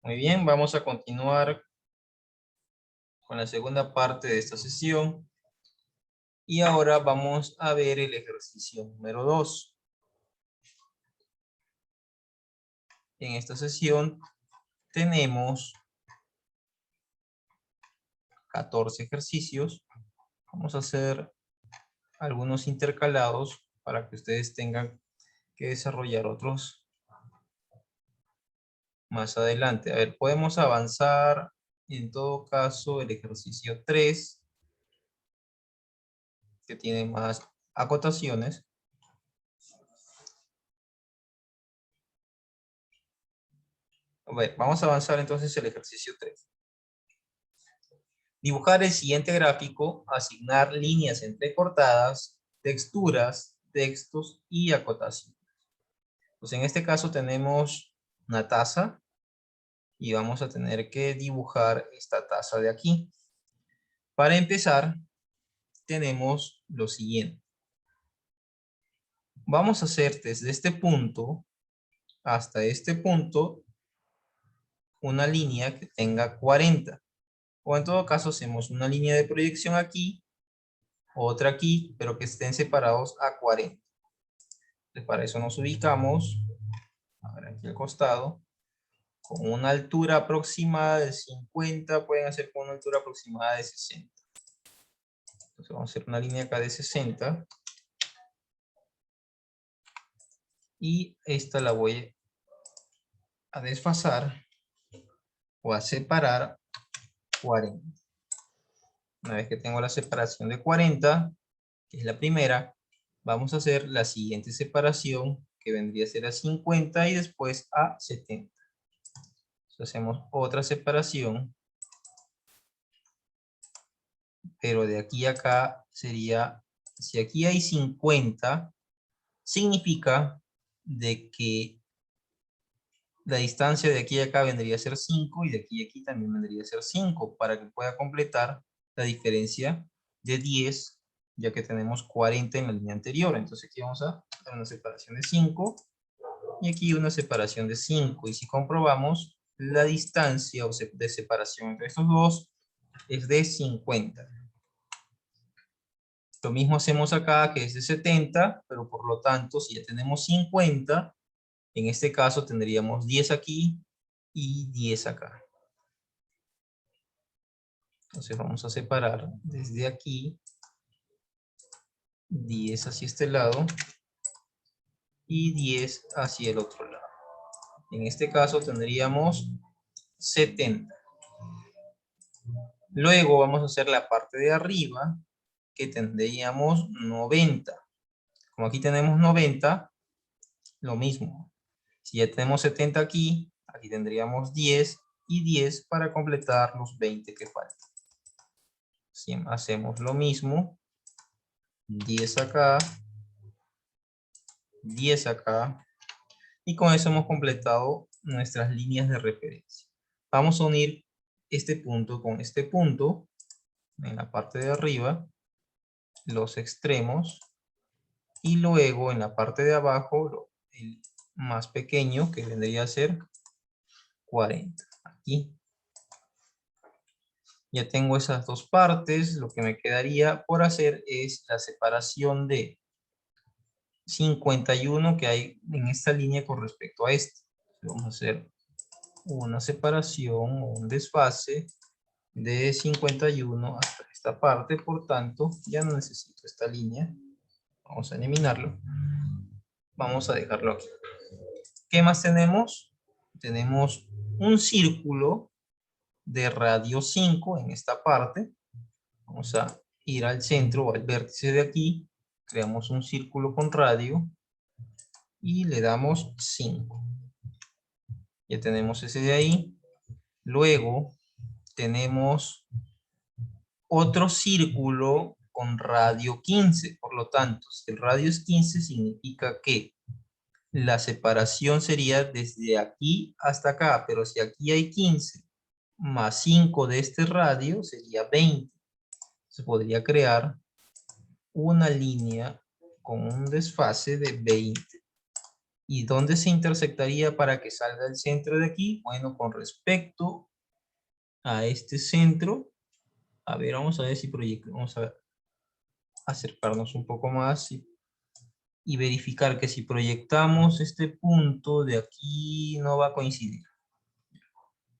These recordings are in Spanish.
Muy bien, vamos a continuar con la segunda parte de esta sesión. Y ahora vamos a ver el ejercicio número 2. En esta sesión tenemos 14 ejercicios. Vamos a hacer algunos intercalados para que ustedes tengan que desarrollar otros más adelante. A ver, podemos avanzar en todo caso el ejercicio 3, que tiene más acotaciones. A ver, vamos a avanzar entonces el ejercicio 3. Dibujar el siguiente gráfico, asignar líneas entrecortadas, texturas, textos y acotaciones. Pues en este caso tenemos una taza y vamos a tener que dibujar esta taza de aquí. Para empezar, tenemos lo siguiente. Vamos a hacer desde este punto hasta este punto una línea que tenga 40. O en todo caso hacemos una línea de proyección aquí, otra aquí, pero que estén separados a 40. Entonces para eso nos ubicamos, a ver, aquí al costado, con una altura aproximada de 50, pueden hacer con una altura aproximada de 60. Entonces vamos a hacer una línea acá de 60. Y esta la voy a desfasar o a separar 40. Una vez que tengo la separación de 40, que es la primera, vamos a hacer la siguiente separación, que vendría a ser a 50 y después a 70. Entonces hacemos otra separación, pero de aquí a acá sería, si aquí hay 50, significa de que la distancia de aquí a acá vendría a ser 5 y de aquí a aquí también vendría a ser 5 para que pueda completar la diferencia de 10, ya que tenemos 40 en la línea anterior. Entonces aquí vamos a dar una separación de 5 y aquí una separación de 5. Y si comprobamos, la distancia de separación entre estos dos es de 50. Lo mismo hacemos acá, que es de 70, pero por lo tanto, si ya tenemos 50, en este caso tendríamos 10 aquí y 10 acá. Entonces vamos a separar desde aquí 10 hacia este lado y 10 hacia el otro lado. En este caso tendríamos 70. Luego vamos a hacer la parte de arriba, que tendríamos 90. Como aquí tenemos 90, lo mismo. Si ya tenemos 70 aquí, aquí tendríamos 10 y 10 para completar los 20 que faltan. Si hacemos lo mismo, 10 acá, 10 acá, y con eso hemos completado nuestras líneas de referencia. Vamos a unir este punto con este punto en la parte de arriba, los extremos, y luego en la parte de abajo el más pequeño, que vendría a ser 40. Aquí ya tengo esas dos partes. Lo que me quedaría por hacer es la separación de 51 que hay en esta línea con respecto a esta. Vamos a hacer una separación o un desfase de 51 hasta esta parte. Por tanto, ya no necesito esta línea. Vamos a eliminarlo. Vamos a dejarlo aquí. ¿Qué más tenemos? Tenemos un círculo de radio 5 en esta parte. Vamos a ir al centro o al vértice de aquí. Creamos un círculo con radio y le damos 5. Ya tenemos ese de ahí. Luego tenemos otro círculo con radio 15. Por lo tanto, si el radio es 15, significa que la separación sería desde aquí hasta acá. Pero si aquí hay 15 más 5 de este radio, sería 20. Se podría crear una línea con un desfase de 20. ¿Y dónde se intersectaría para que salga el centro de aquí? Bueno, con respecto a este centro, a ver, vamos a ver si proyectamos, vamos a acercarnos un poco más y verificar que si proyectamos este punto de aquí no va a coincidir.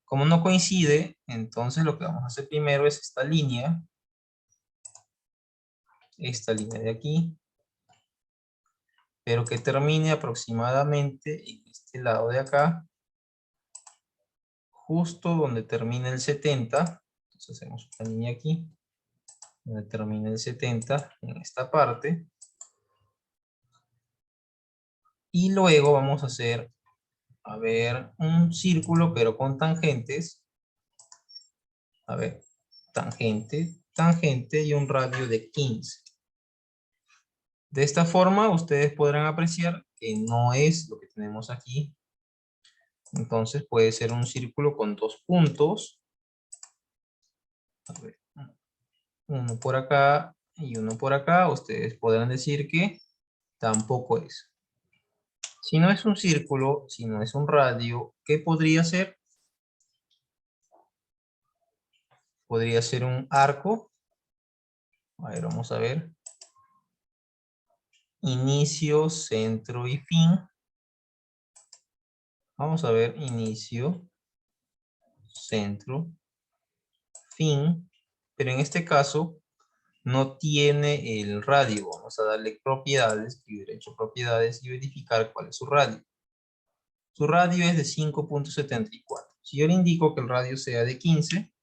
Como no coincide, entonces lo que vamos a hacer primero es esta línea de aquí, pero que termine aproximadamente en este lado de acá, justo donde termina el 70. Entonces hacemos una línea aquí, donde termina el 70, en esta parte. Y luego vamos a hacer, a ver, un círculo, pero con tangentes. A ver, tangente, tangente y un radio de 15. De esta forma, ustedes podrán apreciar que no es lo que tenemos aquí. Entonces puede ser un círculo con dos puntos. A ver, uno por acá y uno por acá. Ustedes podrán decir que tampoco es. Si no es un círculo, si no es un radio, ¿qué podría ser? Podría ser un arco. A ver, vamos a ver. Inicio, centro y fin. Vamos a ver inicio, centro, fin. Pero en este caso no tiene el radio. Vamos a darle propiedades, escribir derecho propiedades y verificar cuál es su radio. Su radio es de 5.74. Si yo le indico que el radio sea de 15,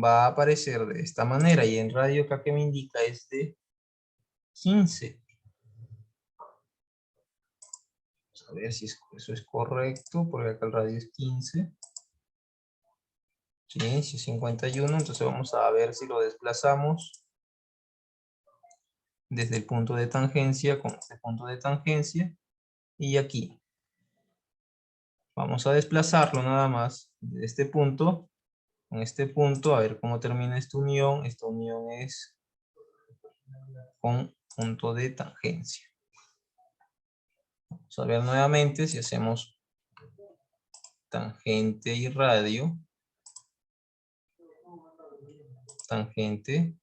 va a aparecer de esta manera. Y el radio acá que me indica es de 15. Vamos a ver si eso es correcto, porque acá el radio es 15. Sí, si es 51, entonces vamos a ver si lo desplazamos desde el punto de tangencia con este punto de tangencia. Y aquí. Vamos a desplazarlo nada más de este punto con este punto, a ver cómo termina esta unión. Esta unión es con punto de tangencia. Vamos a ver nuevamente si hacemos tangente y radio. Tangente,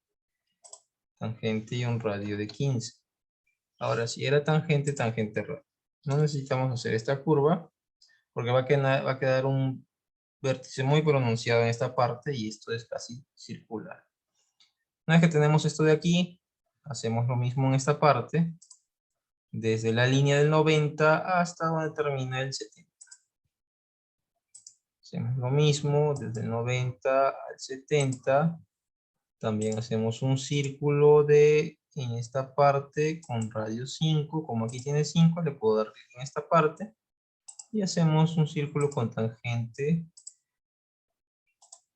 tangente y un radio de 15. Ahora, si era tangente, tangente, radio. No necesitamos hacer esta curva porque va a quedar un vértice muy pronunciado en esta parte y esto es casi circular. Una vez que tenemos esto de aquí, hacemos lo mismo en esta parte, desde la línea del 90 hasta donde termina el 70. Hacemos lo mismo desde el 90 al 70. También hacemos un círculo en esta parte con radio 5. Como aquí tiene 5, le puedo dar clic en esta parte. Y hacemos un círculo con tangente,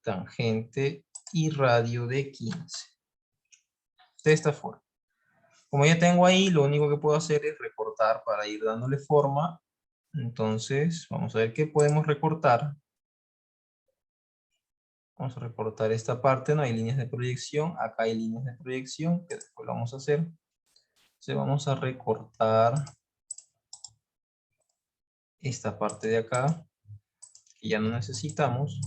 tangente y radio de 15. De esta forma. Como ya tengo ahí, lo único que puedo hacer es recortar para ir dándole forma. Entonces, vamos a ver qué podemos recortar. Vamos a recortar esta parte, no hay líneas de proyección. Acá hay líneas de proyección, que después lo vamos a hacer. Entonces vamos a recortar esta parte de acá, que ya no necesitamos.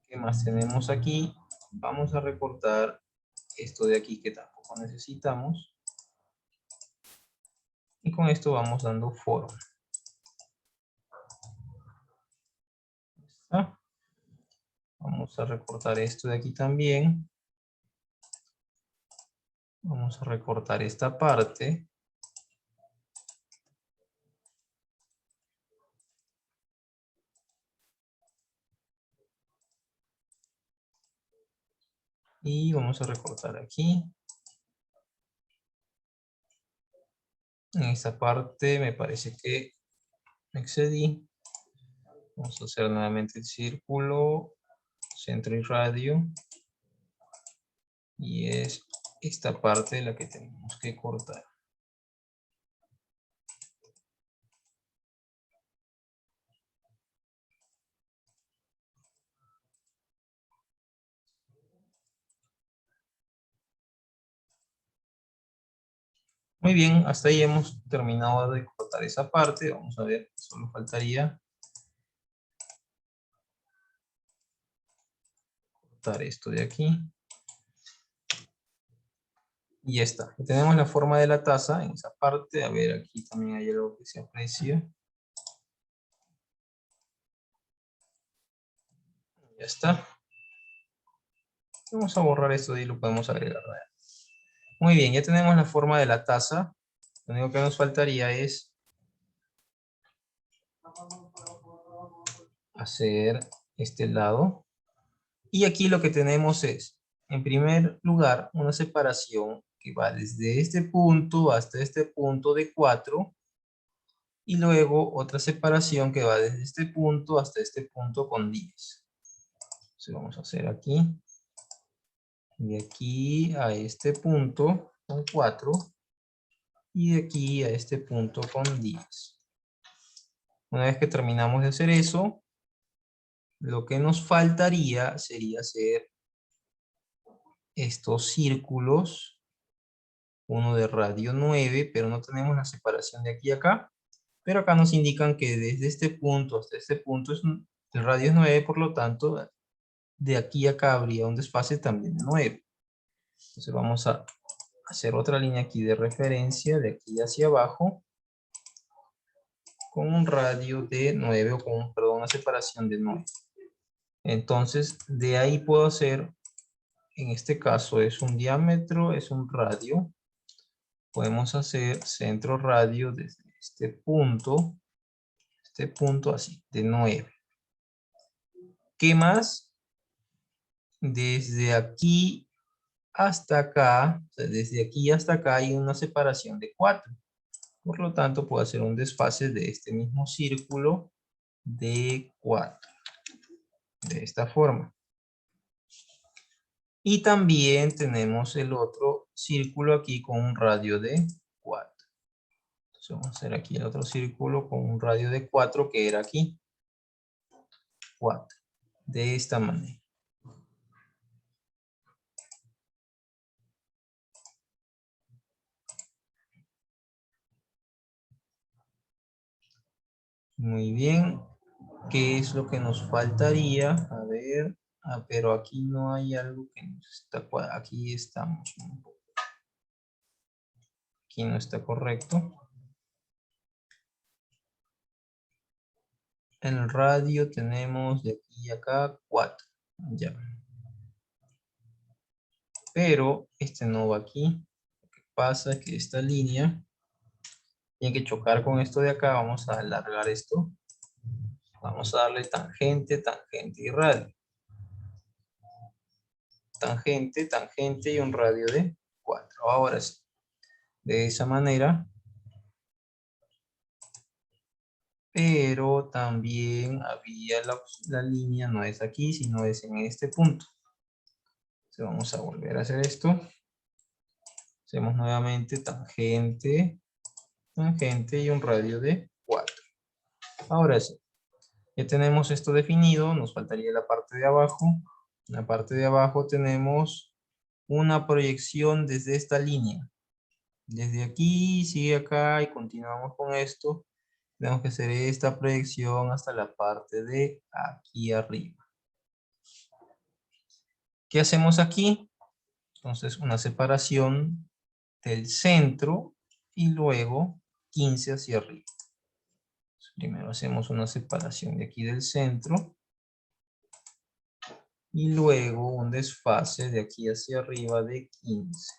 ¿Qué más tenemos aquí? Vamos a recortar esto de aquí, que tampoco necesitamos. Y con esto vamos dando forma. ¿Ah? Vamos a recortar esto de aquí también. Vamos a recortar esta parte. Y vamos a recortar aquí. En esta parte me parece que me excedí. Vamos a hacer nuevamente el círculo, centro y radio. Y es esta parte la que tenemos que cortar. Muy bien, hasta ahí hemos terminado de cortar esa parte. Vamos a ver, solo faltaría cortar esto de aquí. Y ya está. Y tenemos la forma de la taza en esa parte. A ver, aquí también hay algo que se aprecia. Ya está. Vamos a borrar esto y lo podemos agregar. Muy bien, ya tenemos la forma de la taza. Lo único que nos faltaría es hacer este lado. Y aquí lo que tenemos es, en primer lugar, una separación que va desde este punto hasta este punto de 4. Y luego otra separación que va desde este punto hasta este punto con 10. Entonces vamos a hacer aquí. De aquí a este punto con 4. Y de aquí a este punto con 10. Una vez que terminamos de hacer eso, lo que nos faltaría sería hacer estos círculos. Uno de radio 9, pero no tenemos la separación de aquí a acá. Pero acá nos indican que desde este punto hasta este punto el radio es 9, por lo tanto, de aquí a acá habría un desfase también de 9. Entonces vamos a hacer otra línea aquí de referencia, de aquí hacia abajo, con un radio de 9, o con, perdón, una separación de 9. Entonces, de ahí puedo hacer, en este caso es un diámetro, es un radio. Podemos hacer centro radio desde este punto así, de 9. ¿Qué más? Desde aquí hasta acá, o sea, desde aquí hasta acá hay una separación de 4. Por lo tanto, puedo hacer un desfase de este mismo círculo de 4. De esta forma. Y también tenemos el otro círculo aquí con un radio de 4. Entonces vamos a hacer aquí el otro círculo con un radio de 4 que era aquí. 4. De esta manera. Muy bien. ¿Qué es lo que nos faltaría? A ver, pero aquí no hay algo que nos está... Aquí estamos. Aquí no está correcto. En el radio tenemos de aquí a acá 4. Ya. Pero este no va aquí. Lo que pasa es que esta línea tiene que chocar con esto de acá. Vamos a alargar esto. Vamos a darle tangente, tangente y radio. Tangente, tangente y un radio de 4. Ahora sí. De esa manera. Pero también había la línea, no es aquí, sino es en este punto. Entonces vamos a volver a hacer esto. Hacemos nuevamente tangente, tangente y un radio de 4. Ahora sí. Ya tenemos esto definido, nos faltaría la parte de abajo. En la parte de abajo tenemos una proyección desde esta línea. Desde aquí, sigue acá y continuamos con esto. Tenemos que hacer esta proyección hasta la parte de aquí arriba. ¿Qué hacemos aquí? Entonces una separación del centro y luego 15 hacia arriba. Primero hacemos una separación de aquí del centro. Y luego un desfase de aquí hacia arriba de 15.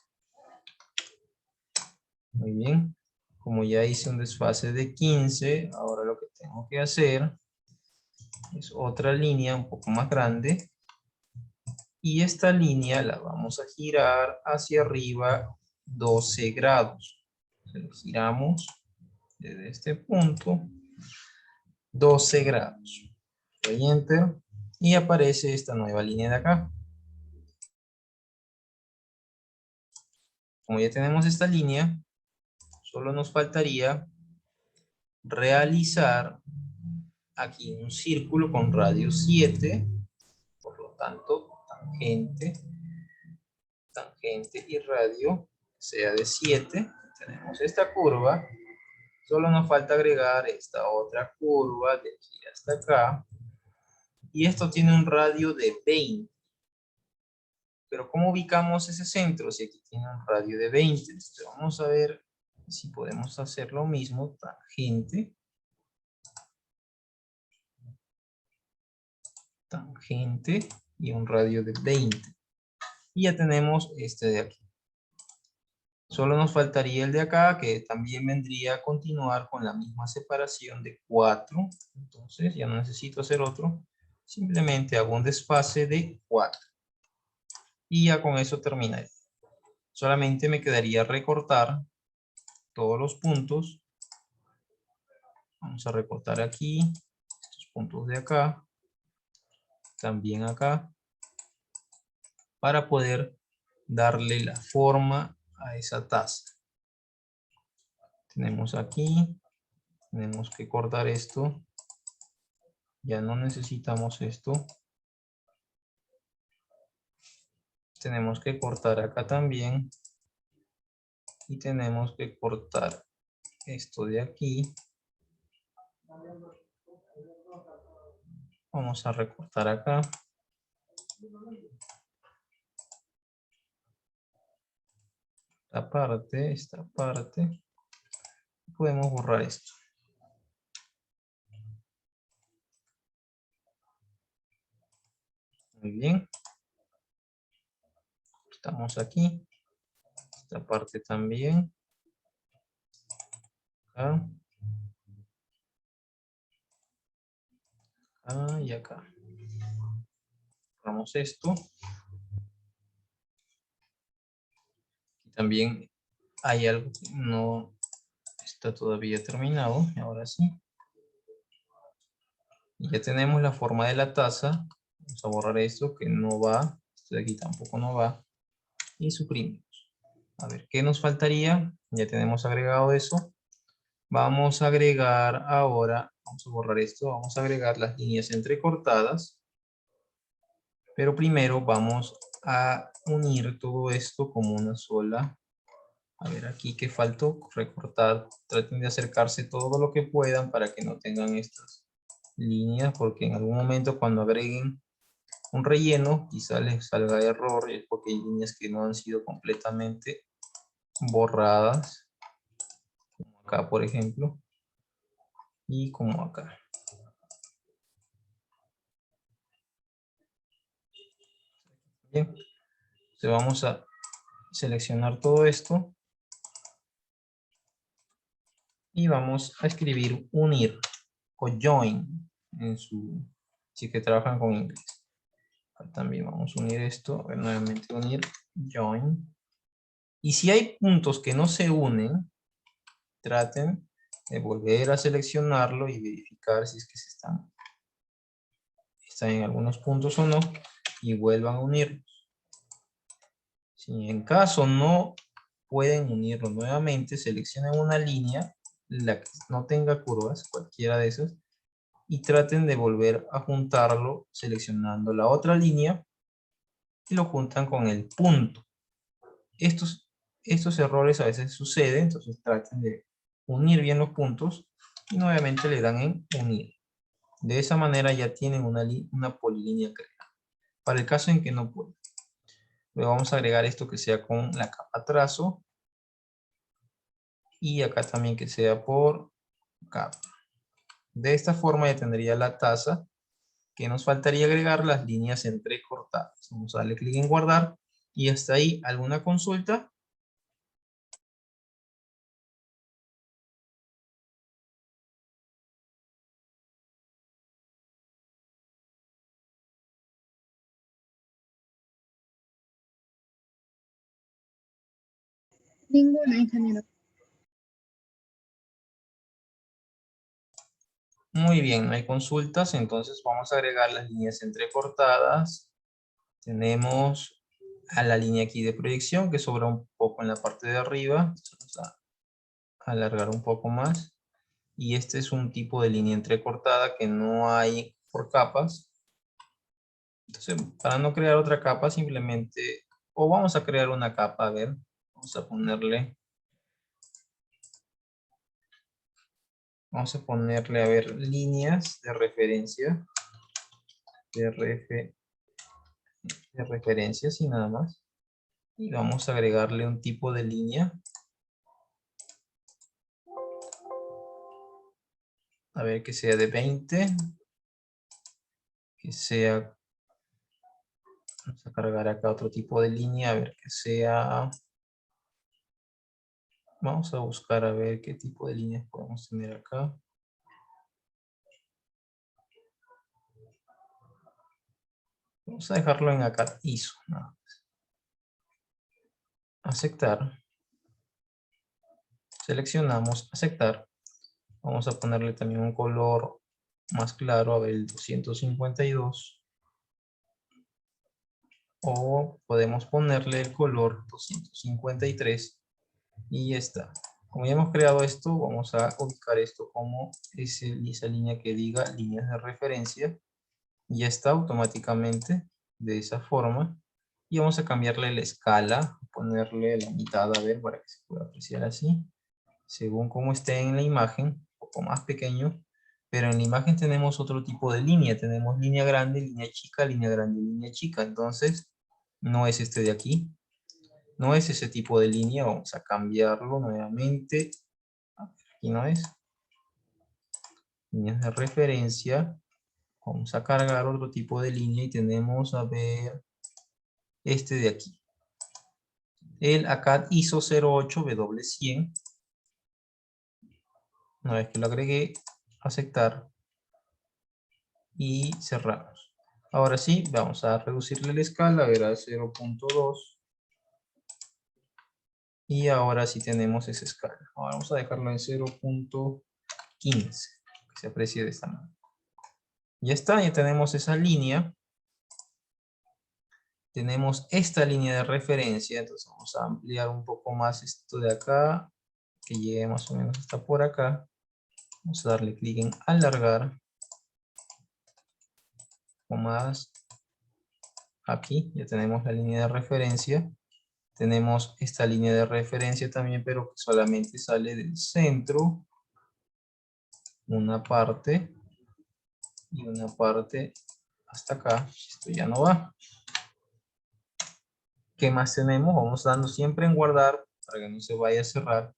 Muy bien. Como ya hice un desfase de 15, ahora lo que tengo que hacer es otra línea un poco más grande. Y esta línea la vamos a girar hacia arriba 12 grados. Entonces, giramos desde este punto 12 grados. Doy Enter y aparece esta nueva línea de acá. Como ya tenemos esta línea, solo nos faltaría realizar aquí un círculo con radio 7, por lo tanto, tangente, tangente y radio sea de 7. tenemos esta curva. Solo nos falta agregar esta otra curva de aquí hasta acá. Y esto tiene un radio de 20. Pero ¿cómo ubicamos ese centro si aquí tiene un radio de 20? Entonces vamos a ver si podemos hacer lo mismo. Tangente y un radio de 20. Y ya tenemos este de aquí. Solo nos faltaría el de acá, que también vendría a continuar con la misma separación de 4. Entonces ya no necesito hacer otro. Simplemente hago un desfase de 4. Y ya con eso terminaría. Solamente me quedaría recortar todos los puntos. Vamos a recortar aquí. Estos puntos de acá. También acá. Para poder darle la forma a esa taza. Tenemos aquí. Tenemos que cortar esto. Ya no necesitamos esto. Tenemos que cortar acá también. Y tenemos que cortar esto de aquí. Vamos a recortar acá. Esta parte. Podemos borrar esto. Muy bien. Estamos aquí. Esta parte también. Acá. Acá y acá. Borramos esto. Y también hay algo que no está todavía terminado. Ahora sí. Y ya tenemos la forma de la taza. Vamos a borrar esto que no va. Esto de aquí tampoco no va. Y suprimimos. A ver, ¿qué nos faltaría? Ya tenemos agregado eso. Vamos a agregar ahora, vamos a borrar esto, vamos a agregar las líneas entrecortadas. Pero primero vamos a unir todo esto como una sola. A ver, aquí que faltó, recortar. Traten de acercarse todo lo que puedan para que no tengan estas líneas, porque en algún momento cuando agreguen un relleno, quizá les salga error, y es porque hay líneas que no han sido completamente borradas, como acá por ejemplo, y como acá. Bien, entonces vamos a seleccionar todo esto y vamos a escribir unir o join en su, si que trabajan con inglés. También vamos a unir esto, a ver, nuevamente unir join. Y si hay puntos que no se unen, traten de volver a seleccionarlo y verificar si es que están en algunos puntos o no, y vuelvan a unirlos. Si en caso no pueden unirlo nuevamente, seleccionen una línea, la que no tenga curvas, cualquiera de esas, y traten de volver a juntarlo seleccionando la otra línea y lo juntan con el punto. Estos errores a veces suceden, entonces traten de unir bien los puntos y nuevamente le dan en unir. De esa manera ya tienen una polilínea creada. Para el caso en que no puedan. Luego vamos a agregar esto que sea con la capa trazo. Y acá también que sea por capa. De esta forma ya tendría la taza. Que nos faltaría agregar las líneas entrecortadas. Vamos a darle clic en guardar. Y hasta ahí, ¿alguna consulta? Ninguna, ingeniero. Muy bien, no hay consultas. Entonces vamos a agregar las líneas entrecortadas. Tenemos a la línea aquí de proyección que sobra un poco en la parte de arriba. Vamos a alargar un poco más. Y este es un tipo de línea entrecortada que no hay por capas. Entonces, para no crear otra capa, simplemente, o vamos a crear una capa, a ver, vamos a ponerle Vamos a ponerle, a ver, líneas de referencia. De referencias y nada más. Y vamos a agregarle un tipo de línea. A ver, que sea de 20. Que sea... Vamos a cargar acá otro tipo de línea. A ver, que sea... Vamos a buscar a ver qué tipo de líneas podemos tener acá. Vamos a dejarlo en acá ISO. Nada más. Aceptar. Seleccionamos aceptar. Vamos a ponerle también un color más claro, a ver, el 252. O podemos ponerle el color 253 y ya está. Como ya hemos creado esto, vamos a ubicar esto como esa línea que diga líneas de referencia. Ya está automáticamente de esa forma. Y vamos a cambiarle la escala, ponerle la mitad, a ver, para que se pueda apreciar así. Según como esté en la imagen, un poco más pequeño. Pero en la imagen tenemos otro tipo de línea. Tenemos línea grande, línea chica, línea grande, línea chica. Entonces, no es este de aquí. No es ese tipo de línea. Vamos a cambiarlo nuevamente. Aquí no es. Líneas de referencia. Vamos a cargar otro tipo de línea y tenemos, a ver, este de aquí. El ACAD ISO 08W100. Una vez que lo agregué, aceptar y cerramos. Ahora sí, vamos a reducirle la escala, a ver, a 0.2. Y ahora sí tenemos esa escala. Ahora vamos a dejarlo en 0.15, que se aprecie de esta manera. Ya está, ya tenemos esa línea. Tenemos esta línea de referencia, entonces vamos a ampliar un poco más esto de acá, que llegue más o menos hasta por acá. Vamos a darle clic en alargar. O más. Aquí ya tenemos la línea de referencia. Tenemos esta línea de referencia también, pero que solamente sale del centro. Una parte. Y una parte hasta acá. Esto ya no va. ¿Qué más tenemos? Vamos dando siempre en guardar para que no se vaya a cerrar.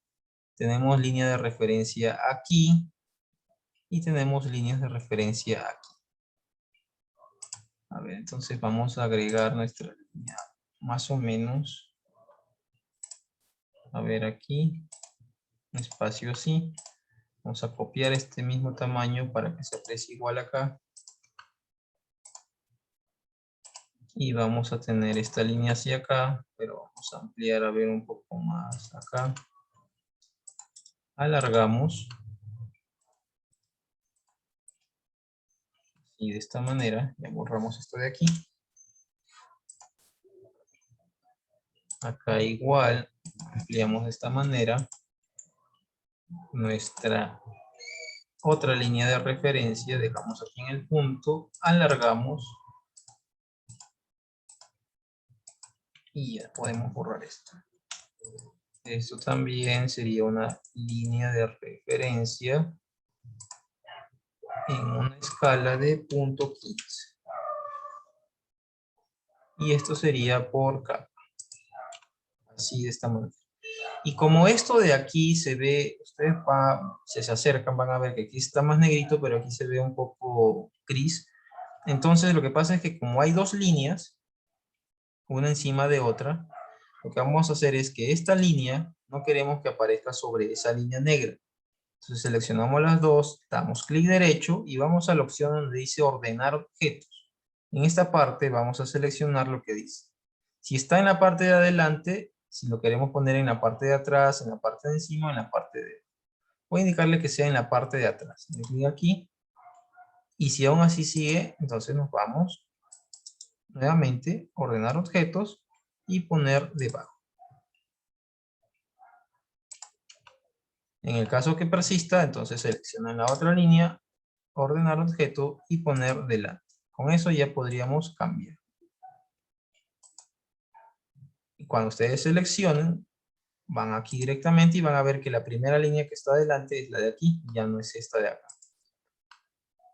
Tenemos línea de referencia aquí. Y tenemos líneas de referencia aquí. A ver, entonces vamos a agregar nuestra línea más o menos. A ver aquí. Un espacio así. Vamos a copiar este mismo tamaño para que se aprecie igual acá. Y vamos a tener esta línea hacia acá, pero vamos a ampliar a ver un poco más acá. Alargamos. Y de esta manera, ya borramos esto de aquí. Acá igual, ampliamos de esta manera. Nuestra otra línea de referencia, dejamos aquí en el punto, alargamos. Y ya podemos borrar esto. Esto también sería una línea de referencia en una escala de 0.15. Y esto sería por capa. Así de esta manera. Y como esto de aquí se ve, ustedes si se acercan van a ver que aquí está más negrito, pero aquí se ve un poco gris. Entonces lo que pasa es que como hay dos líneas, una encima de otra, lo que vamos a hacer es que esta línea no queremos que aparezca sobre esa línea negra. Entonces seleccionamos las dos, damos clic derecho y vamos a la opción donde dice ordenar objetos. En esta parte vamos a seleccionar lo que dice. Si está en la parte de adelante, si lo queremos poner en la parte de atrás, en la parte de encima, en la parte de... Voy a indicarle que sea en la parte de atrás. Le clic aquí. Y si aún así sigue, entonces nos vamos nuevamente, ordenar objetos y poner debajo. En el caso que persista, entonces seleccionan la otra línea, ordenar objeto y poner delante. Con eso ya podríamos cambiar. Y cuando ustedes seleccionen, van aquí directamente y van a ver que la primera línea que está adelante es la de aquí, ya no es esta de acá.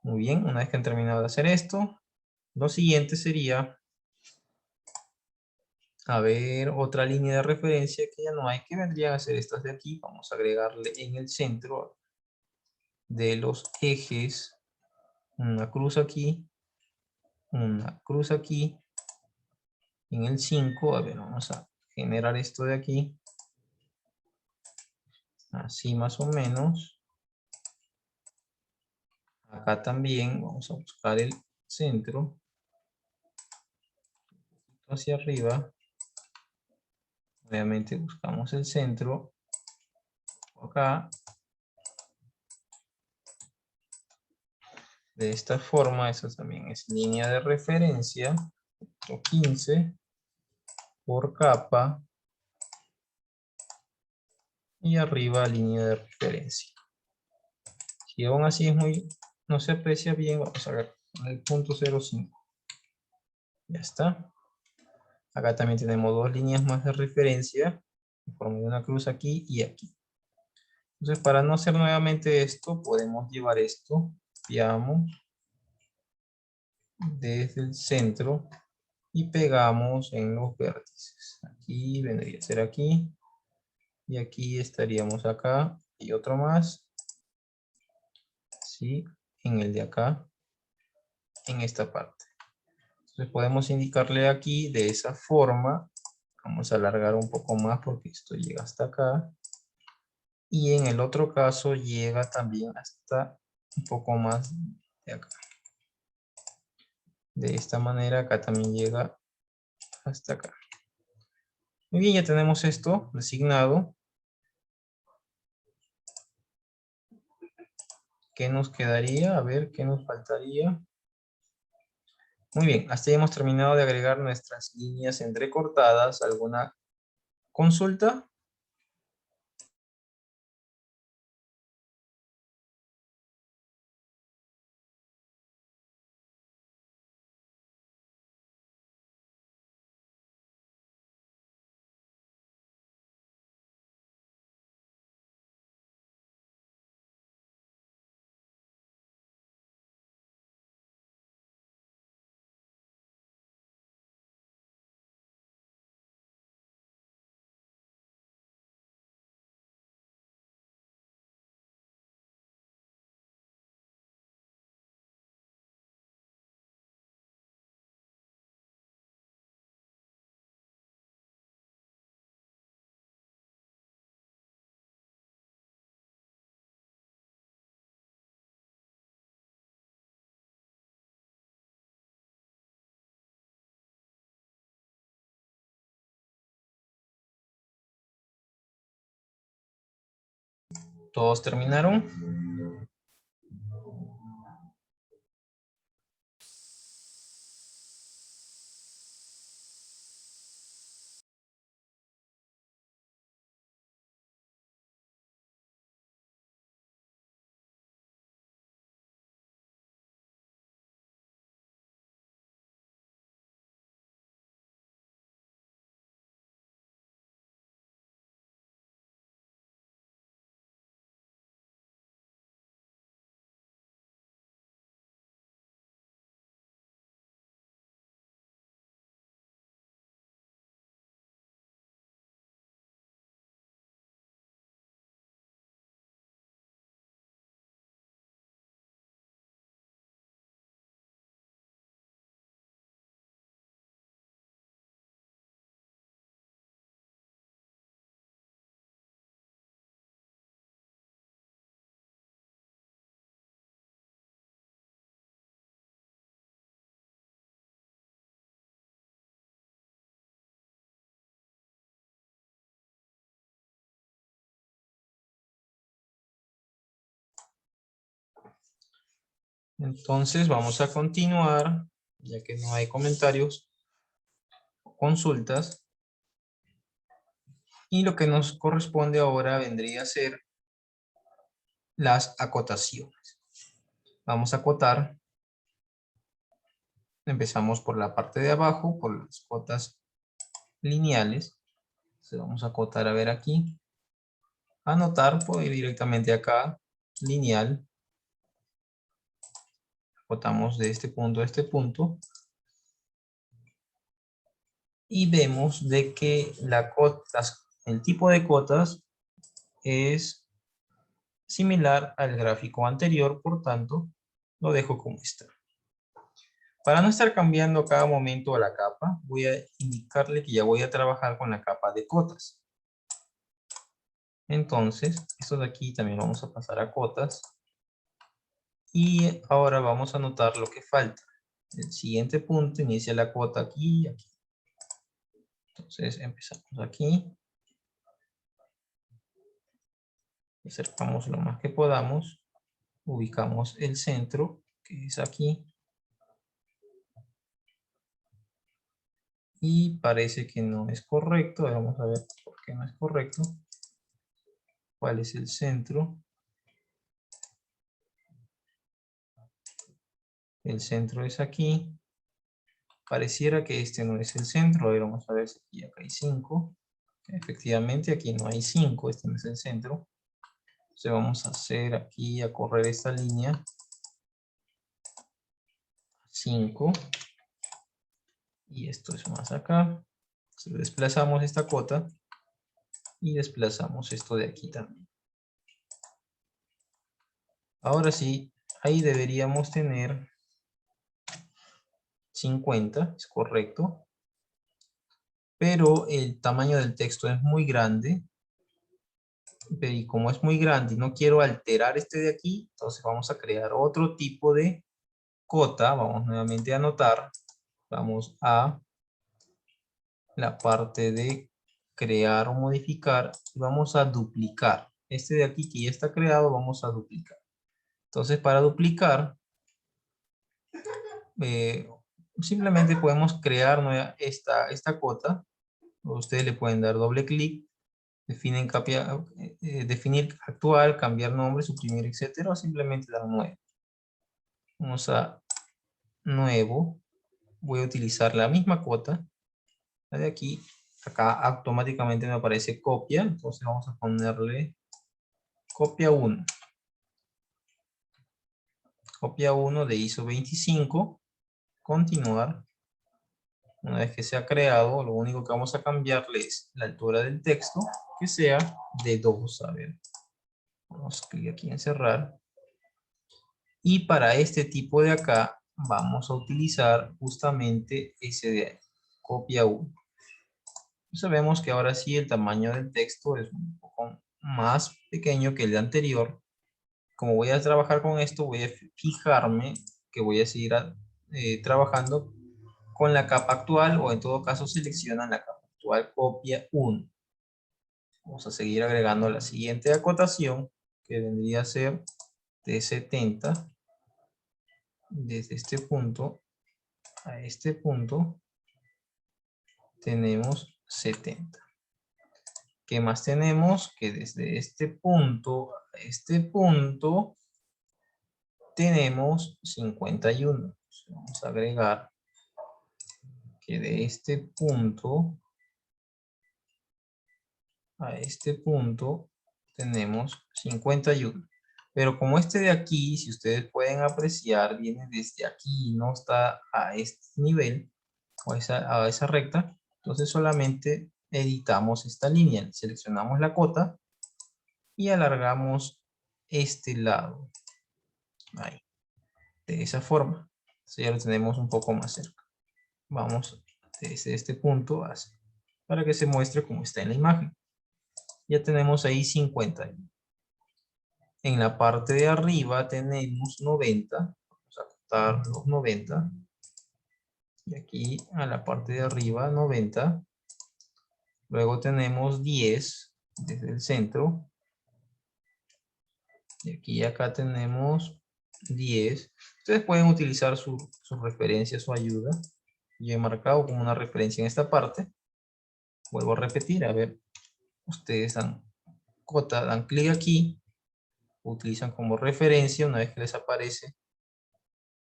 Muy bien, una vez que han terminado de hacer esto, lo siguiente sería, a ver, otra línea de referencia que ya no hay, que vendrían a ser estas de aquí. Vamos a agregarle en el centro de los ejes una cruz aquí, una cruz aquí. En el 5, a ver, vamos a generar esto de aquí. Así más o menos. Acá también vamos a buscar el centro. Hacia arriba. Obviamente buscamos el centro. Acá. De esta forma, esa también es línea de referencia. 15 por capa. Y arriba línea de referencia. Si aún así es muy, no se aprecia bien, vamos a ver el punto 0,5. Ya está. Acá también tenemos dos líneas más de referencia. En forma de una cruz aquí y aquí. Entonces, para no hacer nuevamente esto, podemos llevar esto. Copiamos desde el centro y pegamos en los vértices. Aquí vendría a ser aquí. Y aquí estaríamos acá. Y otro más. ¿Sí? En el de acá. En esta parte. Entonces podemos indicarle aquí de esa forma. Vamos a alargar un poco más porque esto llega hasta acá. Y en el otro caso llega también hasta un poco más de acá. De esta manera acá también llega hasta acá. Muy bien, ya tenemos esto designado. ¿Qué nos quedaría? A ver, ¿qué nos faltaría? Muy bien, hasta ya hemos terminado de agregar nuestras líneas entrecortadas. ¿Alguna consulta? ¿Todos terminaron? Entonces vamos a continuar, ya que no hay comentarios o consultas. Y lo que nos corresponde ahora vendría a ser las acotaciones. Vamos a acotar. Empezamos por la parte de abajo, por las cotas lineales. Entonces vamos a acotar a ver aquí. Anotar, puedo ir directamente acá, lineal. Acotamos de este punto a este punto. Y vemos de que el tipo de cotas es similar al gráfico anterior, por tanto, lo dejo como está. Para no estar cambiando a cada momento la capa, voy a indicarle que ya voy a trabajar con la capa de cotas. Entonces, esto de aquí también vamos a pasar a cotas. Y ahora vamos a anotar lo que falta. El siguiente punto inicia la cota aquí y aquí. Entonces empezamos aquí. Acercamos lo más que podamos. Ubicamos el centro, que es aquí. Y parece que no es correcto. Vamos a ver por qué no es correcto. ¿Cuál es el centro? El centro es aquí. Pareciera que este no es el centro. A ver, vamos a ver si aquí acá hay 5. Efectivamente, aquí no hay 5. Este no es el centro. Entonces vamos a hacer aquí, a correr esta línea. 5. Y esto es más acá. Entonces desplazamos esta cota. Y desplazamos esto de aquí también. Ahora sí, ahí deberíamos tener 50, es correcto. Pero el tamaño del texto es muy grande. Y como es muy grande y no quiero alterar este de aquí, entonces vamos a crear otro tipo de cota. Vamos nuevamente a anotar. Vamos a la parte de crear o modificar. Y vamos a duplicar. Este de aquí que ya está creado, vamos a duplicar. Entonces para duplicar, simplemente podemos crear esta cota. Ustedes le pueden dar doble clic, definir actual, cambiar nombre, suprimir, etcétera, o simplemente dar nuevo. Vamos a nuevo. Voy a utilizar la misma cota, la de aquí. Acá automáticamente me aparece copia, entonces vamos a ponerle copia 1. Copia 1 de ISO 25. Continuar. Una vez que se ha creado, lo único que vamos a cambiarle es la altura del texto, que sea de 2. A ver, vamos a clic aquí en cerrar. Y para este tipo de acá, vamos a utilizar justamente ese de ahí, copia 1. Entonces vemos que ahora sí el tamaño del texto es un poco más pequeño que el de anterior. Como voy a trabajar con esto, voy a fijarme que voy a seguir trabajando con la capa actual, o en todo caso seleccionan la capa actual, copia 1. Vamos a seguir agregando la siguiente acotación, que vendría a ser de 70. Desde este punto a este punto tenemos 70. ¿Qué más tenemos? Que desde este punto a este punto tenemos 51. Vamos a agregar que de este punto a este punto tenemos 51. Pero como este de aquí, si ustedes pueden apreciar, viene desde aquí, no está a este nivel, o a esa recta, entonces solamente editamos esta línea, seleccionamos la cota y alargamos este lado, ahí, de esa forma. Entonces ya lo tenemos un poco más cerca. Vamos desde este punto así, para que se muestre como está en la imagen. Ya tenemos ahí 50. En la parte de arriba tenemos 90. Vamos a cortar los 90. Y aquí a la parte de arriba 90. Luego tenemos 10 desde el centro. Y aquí y acá tenemos 10. Ustedes pueden utilizar su referencia, su ayuda. Yo he marcado como una referencia en esta parte. Vuelvo a repetir, a ver. Ustedes dan clic aquí. Utilizan como referencia una vez que les aparece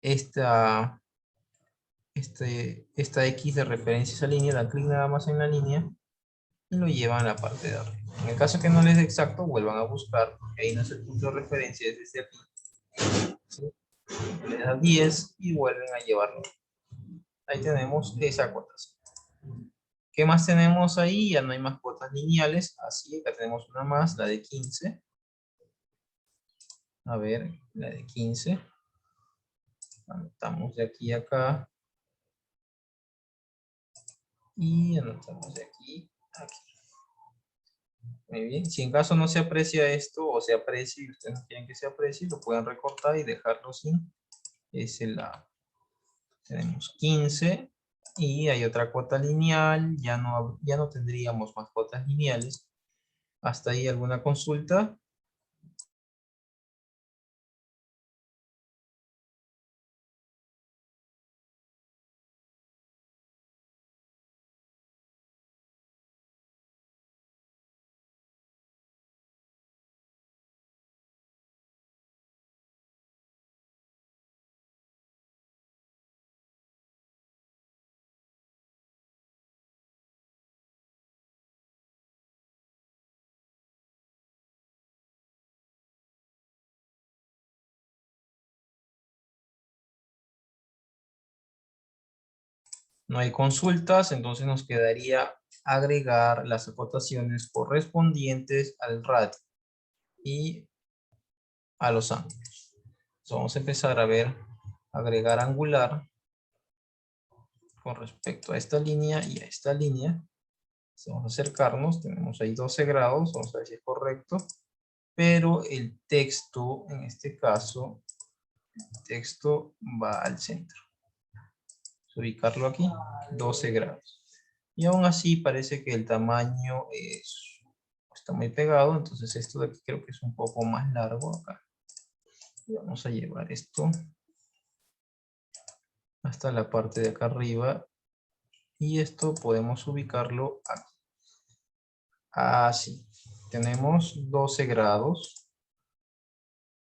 esta X de referencia a esa línea. Dan clic nada más en la línea. y lo llevan a la parte de arriba. En el caso que no les dé exacto, vuelvan a buscar, porque ahí no es el punto de referencia, es desde aquí. ¿Sí? Le da 10 y vuelven a llevarlo. Ahí tenemos esa cotación. ¿Qué más tenemos ahí? Ya no hay más cuotas lineales. Así, acá tenemos una más, la de 15. A ver, la de 15. Anotamos de aquí a acá. Y anotamos de aquí a aquí. Muy bien. Si en caso no se aprecia esto, o se aprecia y ustedes no quieren que se aprecie, lo pueden recortar y dejarlo sin ese lado. Tenemos 15. Y hay otra cuota lineal. Ya no tendríamos más cuotas lineales. ¿Hasta ahí alguna consulta? No hay consultas, entonces nos quedaría agregar las acotaciones correspondientes al radio y a los ángulos. Entonces vamos a empezar a ver, agregar angular con respecto a esta línea y a esta línea. Entonces vamos a acercarnos, tenemos ahí 12 grados, vamos a ver si es correcto, pero el texto, en este caso, el texto va al centro. Vamos a ubicarlo aquí, 12 grados. Y aún así parece que el tamaño está muy pegado, entonces esto de aquí creo que es un poco más largo acá. Y vamos a llevar esto hasta la parte de acá arriba. Y esto podemos ubicarlo aquí. Así. Tenemos 12 grados.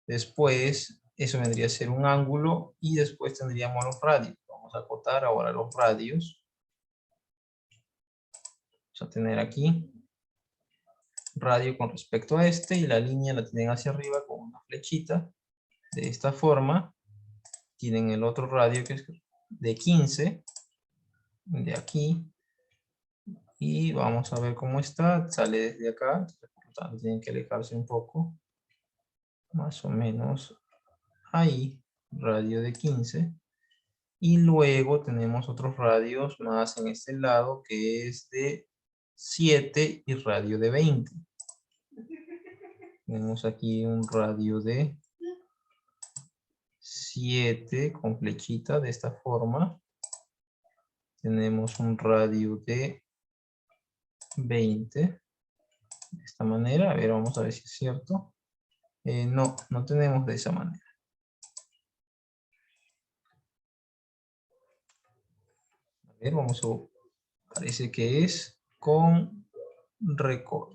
Después, eso vendría a ser un ángulo. Y después tendríamos los radios. Vamos a acotar ahora los radios. Vamos a tener aquí radio con respecto a este. Y la línea la tienen hacia arriba con una flechita. De esta forma. Tienen el otro radio que es de 15. De aquí. Y vamos a ver cómo está. Sale desde acá. Por lo tanto, tienen que alejarse un poco. Más o menos ahí, radio de 15. Y luego tenemos otros radios más en este lado que es de 7 y radio de 20. Tenemos aquí un radio de 7 con flechita de esta forma. Tenemos un radio de 20 de esta manera. A ver, vamos a ver si es cierto. No, no tenemos de esa manera. A ver, vamos a... Parece que es con recodo.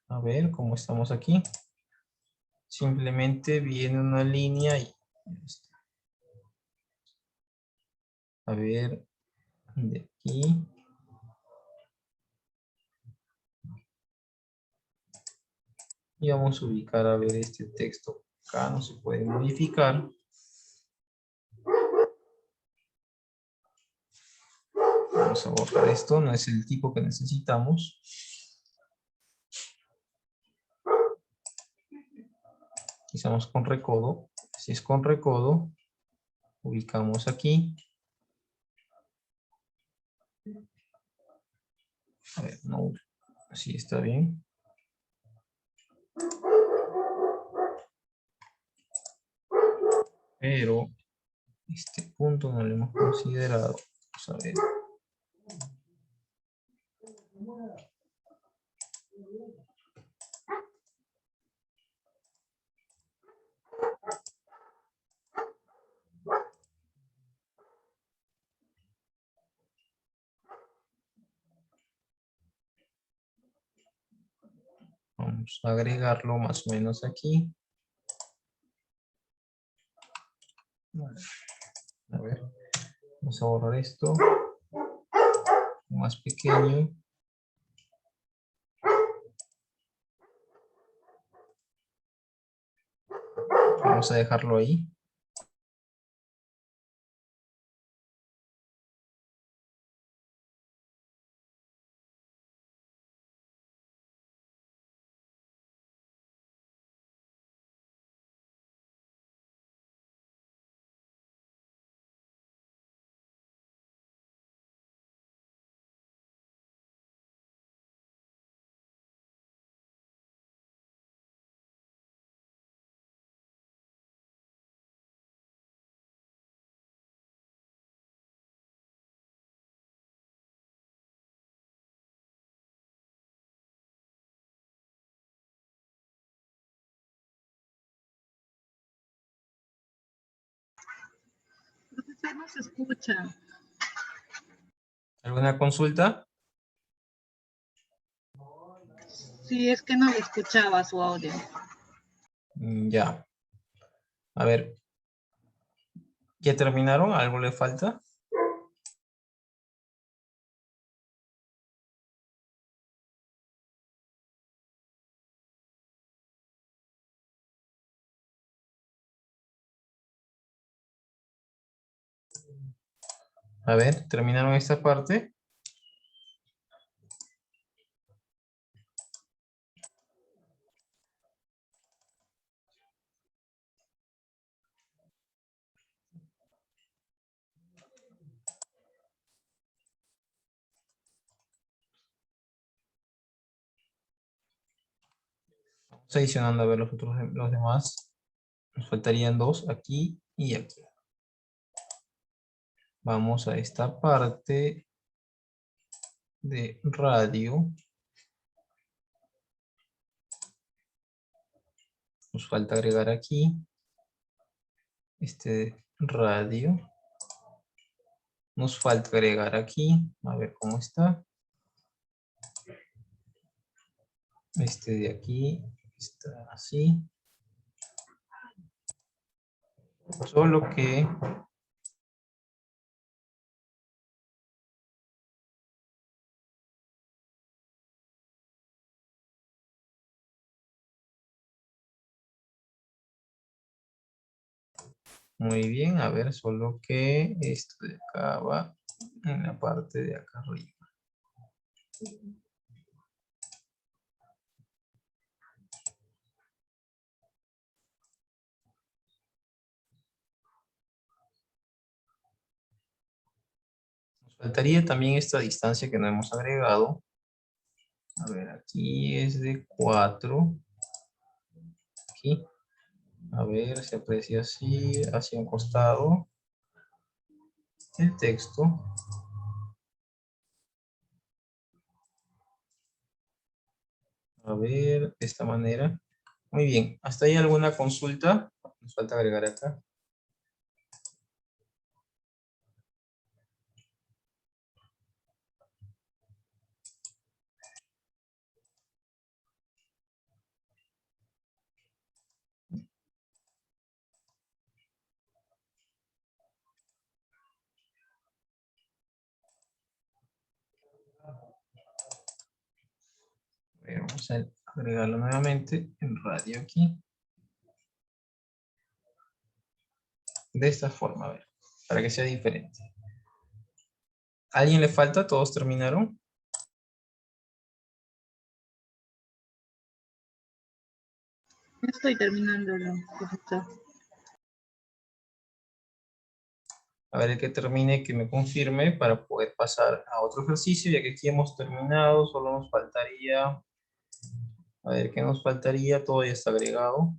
A ver cómo estamos aquí. Simplemente viene una línea y... A ver, de aquí. Y vamos a ubicar, a ver, este texto. Acá no se puede modificar. Vamos a borrar esto, no es el tipo que necesitamos. Quizás con recodo. Si es con recodo, ubicamos aquí. A ver, no, así está bien. Pero este punto no lo hemos considerado. Vamos a ver. Vamos a agregarlo más o menos aquí. A ver, vamos a borrar esto. más pequeño. Vamos a dejarlo ahí. Profesor, no se escucha. ¿Alguna consulta? Sí, es que no le escuchaba su audio. Ya. A ver. ¿Ya terminaron? ¿Algo le falta? A ver, ¿terminaron esta parte? Vamos adicionando a ver los demás. Nos faltarían dos aquí y aquí. Vamos a esta parte de radio. Nos falta agregar aquí este radio. Nos falta agregar aquí. A ver cómo está. Este de aquí está así. Solo que muy bien, a ver, solo que esto de acá va en la parte de acá arriba. Nos faltaría también esta distancia que no hemos agregado. A ver, aquí es de 4. Aquí. A ver, se aprecia así, hacia un costado. El texto. A ver, de esta manera. Muy bien. ¿Hasta ahí alguna consulta? Nos falta agregar acá. A ver, vamos a agregarlo nuevamente en radio aquí. De esta forma, a ver, para que sea diferente. ¿A alguien le falta? ¿Todos terminaron? Estoy terminándolo, profesor. A ver, el que termine, que me confirme para poder pasar a otro ejercicio, ya que aquí hemos terminado, solo nos faltaría, a ver, ¿qué nos faltaría? Todo ya está agregado.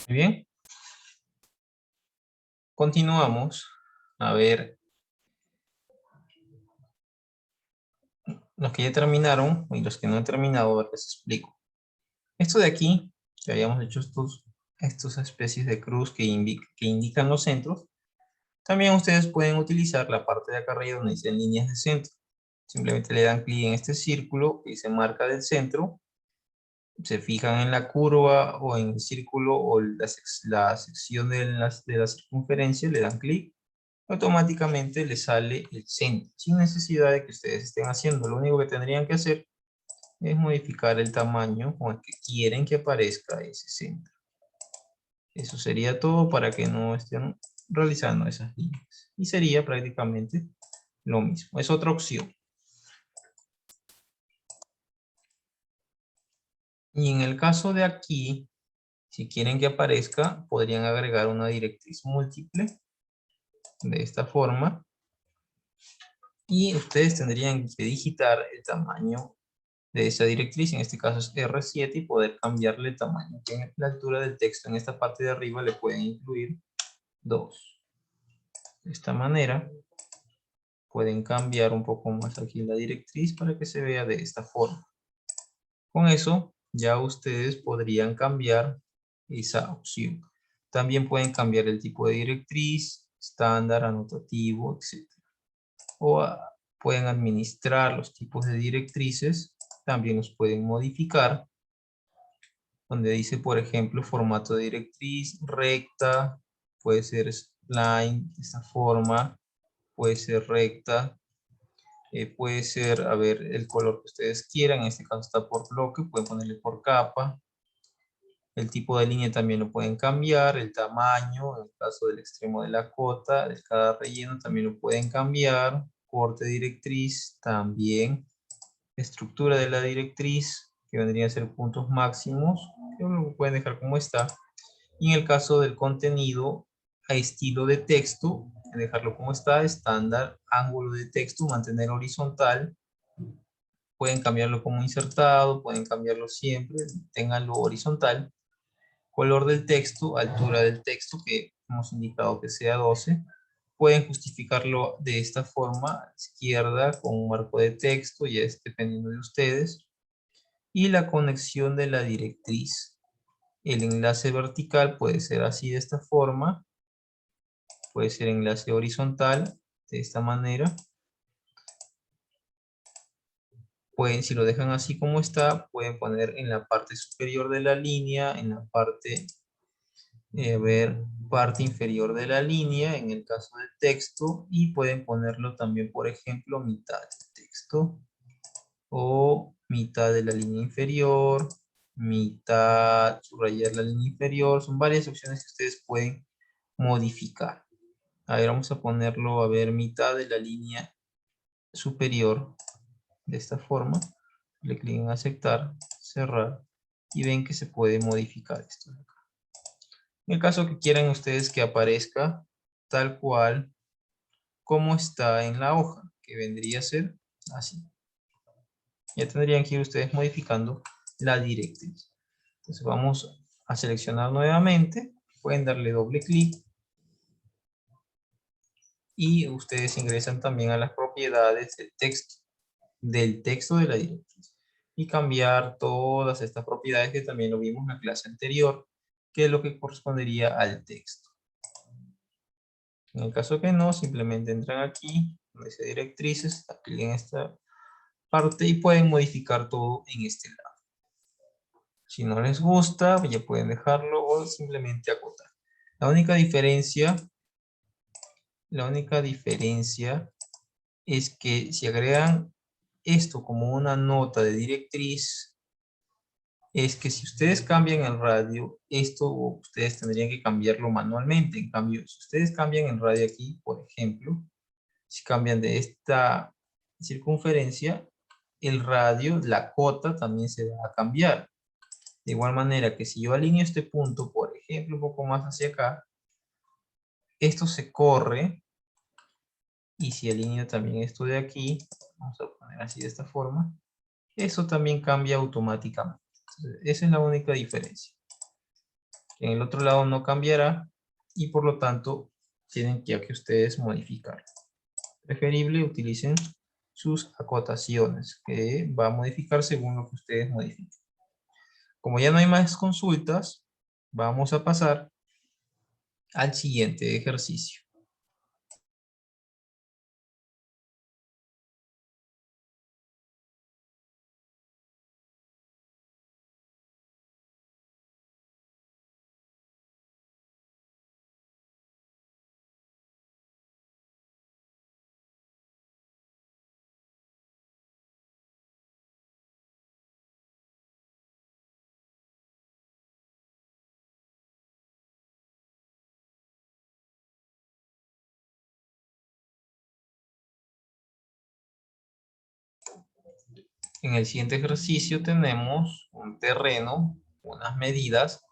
Muy bien. Continuamos. A ver. Los que ya terminaron y los que no han terminado, a ver, les explico. Esto de aquí, que habíamos hecho estas especies de cruz que indican los centros, también ustedes pueden utilizar la parte de acá arriba donde dicen líneas de centro. Simplemente le dan clic en este círculo que dice marca del centro, se fijan en la curva o en el círculo o la sección de la circunferencia, le dan clic, automáticamente le sale el centro, sin necesidad de que ustedes estén haciendo. Lo único que tendrían que hacer es modificar el tamaño con el que quieren que aparezca ese centro. Eso sería todo para que no estén realizando esas líneas. Y sería prácticamente lo mismo. Es otra opción. Y en el caso de aquí, si quieren que aparezca, podrían agregar una directriz múltiple de esta forma. Y ustedes tendrían que digitar el tamaño de esa directriz, en este caso es R7, y poder cambiarle el tamaño. En la altura del texto, en esta parte de arriba, le pueden incluir 2. De esta manera, pueden cambiar un poco más aquí la directriz para que se vea de esta forma. Con eso, ya ustedes podrían cambiar esa opción. También pueden cambiar el tipo de directriz, estándar, anotativo, etc. O pueden administrar los tipos de directrices, también los pueden modificar, donde dice, por ejemplo, formato de directriz, recta, puede ser spline, de esta forma, puede ser recta, puede ser, a ver, el color que ustedes quieran, en este caso está por bloque, pueden ponerle por capa, el tipo de línea también lo pueden cambiar, el tamaño, en el caso del extremo de la cota, de cada relleno también lo pueden cambiar, corte de directriz también, estructura de la directriz, que vendría a ser puntos máximos, que lo pueden dejar como está, y en el caso del contenido, a estilo de texto, dejarlo como está, estándar, ángulo de texto, mantener horizontal, pueden cambiarlo como insertado, pueden cambiarlo siempre, tenganlo horizontal, color del texto, altura del texto, que hemos indicado que sea 12, pueden justificarlo de esta forma, a la izquierda, con un marco de texto, ya es dependiendo de ustedes, y la conexión de la directriz. El enlace vertical puede ser así de esta forma, puede ser enlace horizontal de esta manera. Pueden, si lo dejan así como está, pueden poner en la parte superior de la línea, en la parte, parte inferior de la línea, en el caso del texto, y pueden ponerlo también, por ejemplo, mitad del texto, o mitad de la línea inferior, mitad, subrayar la línea inferior, son varias opciones que ustedes pueden modificar. A ver, vamos a ponerlo, a ver, mitad de la línea superior, de esta forma. Le clic en aceptar, cerrar, y ven que se puede modificar esto de acá. En el caso que quieran ustedes que aparezca tal cual como está en la hoja, que vendría a ser así. Ya tendrían que ir ustedes modificando la directriz. Entonces vamos a seleccionar nuevamente, pueden darle doble clic, y ustedes ingresan también a las propiedades del texto de la directriz, y cambiar todas estas propiedades que también lo vimos en la clase anterior, que es lo que correspondería al texto. En el caso que no, simplemente entran aquí, donde dice directrices, clic en esta parte y pueden modificar todo en este lado. Si no les gusta, ya pueden dejarlo o simplemente acotar. La única diferencia es que si agregan esto como una nota de directriz, es que si ustedes cambian el radio, esto ustedes tendrían que cambiarlo manualmente. En cambio, si ustedes cambian el radio aquí, por ejemplo, si cambian de esta circunferencia, el radio, la cota también se va a cambiar. De igual manera que si yo alineo este punto, por ejemplo, un poco más hacia acá, esto se corre, y si alineo también esto de aquí, vamos a poner así de esta forma, eso también cambia automáticamente. Entonces, esa es la única diferencia. En el otro lado no cambiará y por lo tanto tienen que ustedes modificar. Preferible utilicen sus acotaciones, que va a modificar según lo que ustedes modifiquen. Como ya no hay más consultas, vamos a pasar al siguiente ejercicio. En el siguiente ejercicio tenemos un terreno, unas medidas,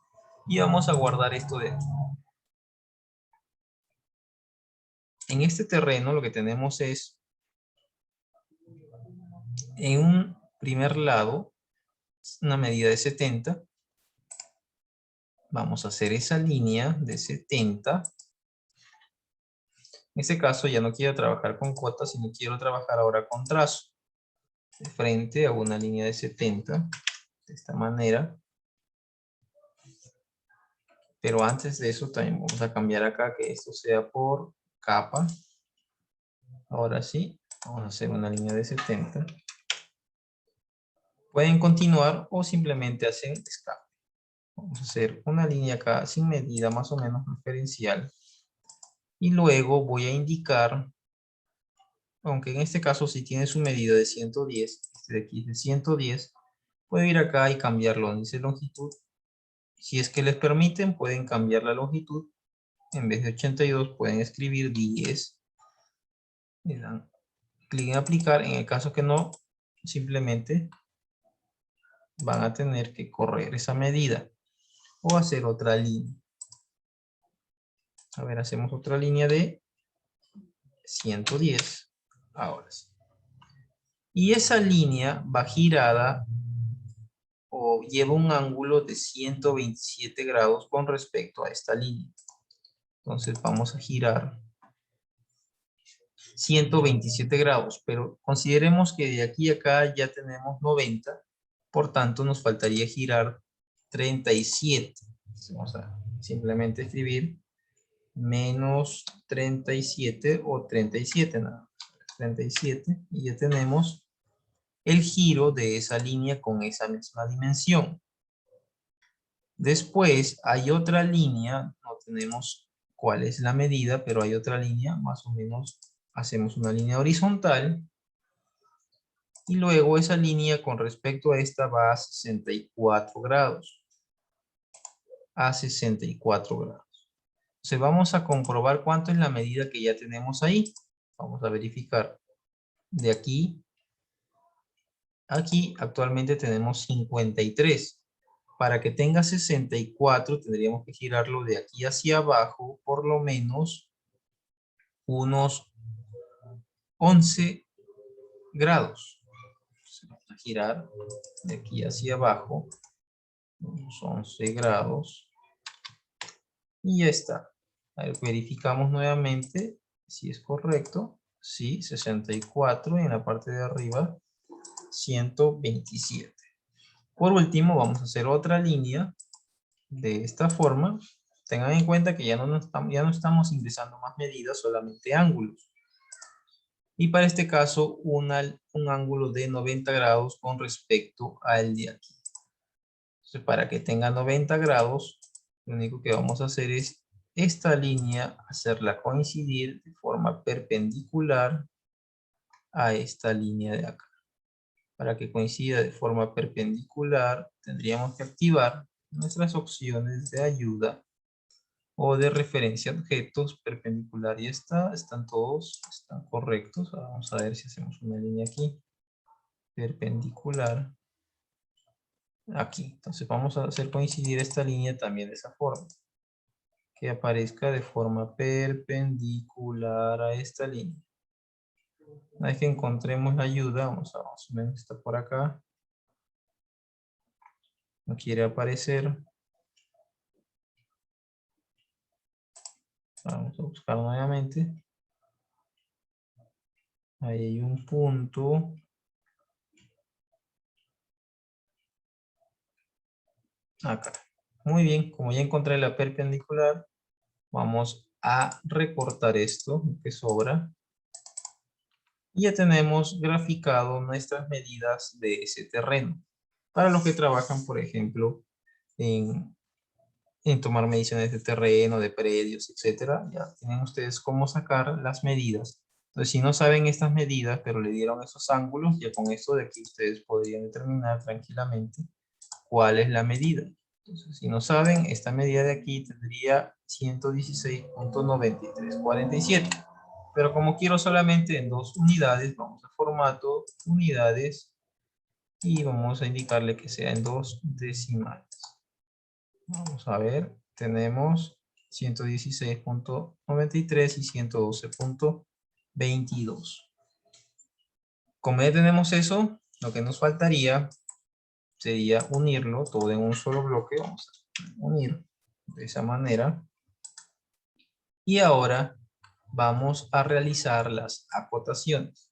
y vamos a guardar esto de aquí. En este terreno lo que tenemos es, en un primer lado, una medida de 70. Vamos a hacer esa línea de 70. En este caso ya no quiero trabajar con cotas, sino quiero trabajar ahora con trazo. De frente a una línea de 70, de esta manera. Pero antes de eso también vamos a cambiar acá que esto sea por capa. Ahora sí, vamos a hacer una línea de 70. Pueden continuar o simplemente hacen escape. Vamos a hacer una línea acá sin medida más o menos referencial. Y luego voy a indicar, aunque en este caso si tiene su medida de 110, este de aquí es de 110, puedo ir acá y cambiarlo donde dice longitud. Si es que les permiten, pueden cambiar la longitud. En vez de 82 pueden escribir 10. Le dan clic en aplicar. En el caso que no, simplemente van a tener que correr esa medida o hacer otra línea. A ver, hacemos otra línea de 110. Ahora sí. Y esa línea va girada o lleva un ángulo de 127 grados con respecto a esta línea. Entonces vamos a girar 127 grados, pero consideremos que de aquí a acá ya tenemos 90, por tanto nos faltaría girar 37. Vamos a simplemente escribir menos 37 o 37, nada, 37, y ya tenemos el giro de esa línea con esa misma dimensión. Después hay otra línea, no tenemos cuál es la medida, pero hay otra línea, más o menos hacemos una línea horizontal. Y luego esa línea con respecto a esta va a 64 grados. A 64 grados. Entonces vamos a comprobar cuánto es la medida que ya tenemos ahí. Vamos a verificar. De aquí a aquí actualmente tenemos 53. Para que tenga 64 tendríamos que girarlo de aquí hacia abajo por lo menos unos 11 grados. Entonces vamos a girar de aquí hacia abajo unos 11 grados. Y ya está. A ver, verificamos nuevamente si es correcto. Sí, 64 y en la parte de arriba 127. Por último vamos a hacer otra línea de esta forma. Tengan en cuenta que ya no estamos ingresando más medidas, solamente ángulos. Y para este caso un ángulo de 90 grados con respecto al de aquí. Entonces para que tenga 90 grados, lo único que vamos a hacer es esta línea, hacerla coincidir de forma perpendicular a esta línea de acá. Para que coincida de forma perpendicular, tendríamos que activar nuestras opciones de ayuda o de referencia a objetos perpendicular y están todos, están correctos. Ahora vamos a ver si hacemos una línea aquí, perpendicular, aquí. Entonces vamos a hacer coincidir esta línea también de esa forma, que aparezca de forma perpendicular a esta línea. Una vez que encontremos la ayuda, vamos a más o menos está por acá. No quiere aparecer. Vamos a buscar nuevamente. Ahí hay un punto. Acá. Muy bien, como ya encontré la perpendicular, vamos a recortar esto que sobra. Y ya tenemos graficado nuestras medidas de ese terreno. Para los que trabajan, por ejemplo, en tomar mediciones de terreno, de predios, etcétera, ya tienen ustedes cómo sacar las medidas. Entonces, si no saben estas medidas, pero le dieron esos ángulos, ya con esto de aquí ustedes podrían determinar tranquilamente cuál es la medida. Entonces, si no saben, esta medida de aquí tendría 116.9347. Pero como quiero solamente en 2 unidades, vamos a formato, unidades, y vamos a indicarle que sea en 2 decimales. Vamos a ver, tenemos 116.93 y 112.22. Como ya tenemos eso, lo que nos faltaría sería unirlo todo en un solo bloque. Vamos a unir de esa manera. Y ahora vamos a realizar las acotaciones.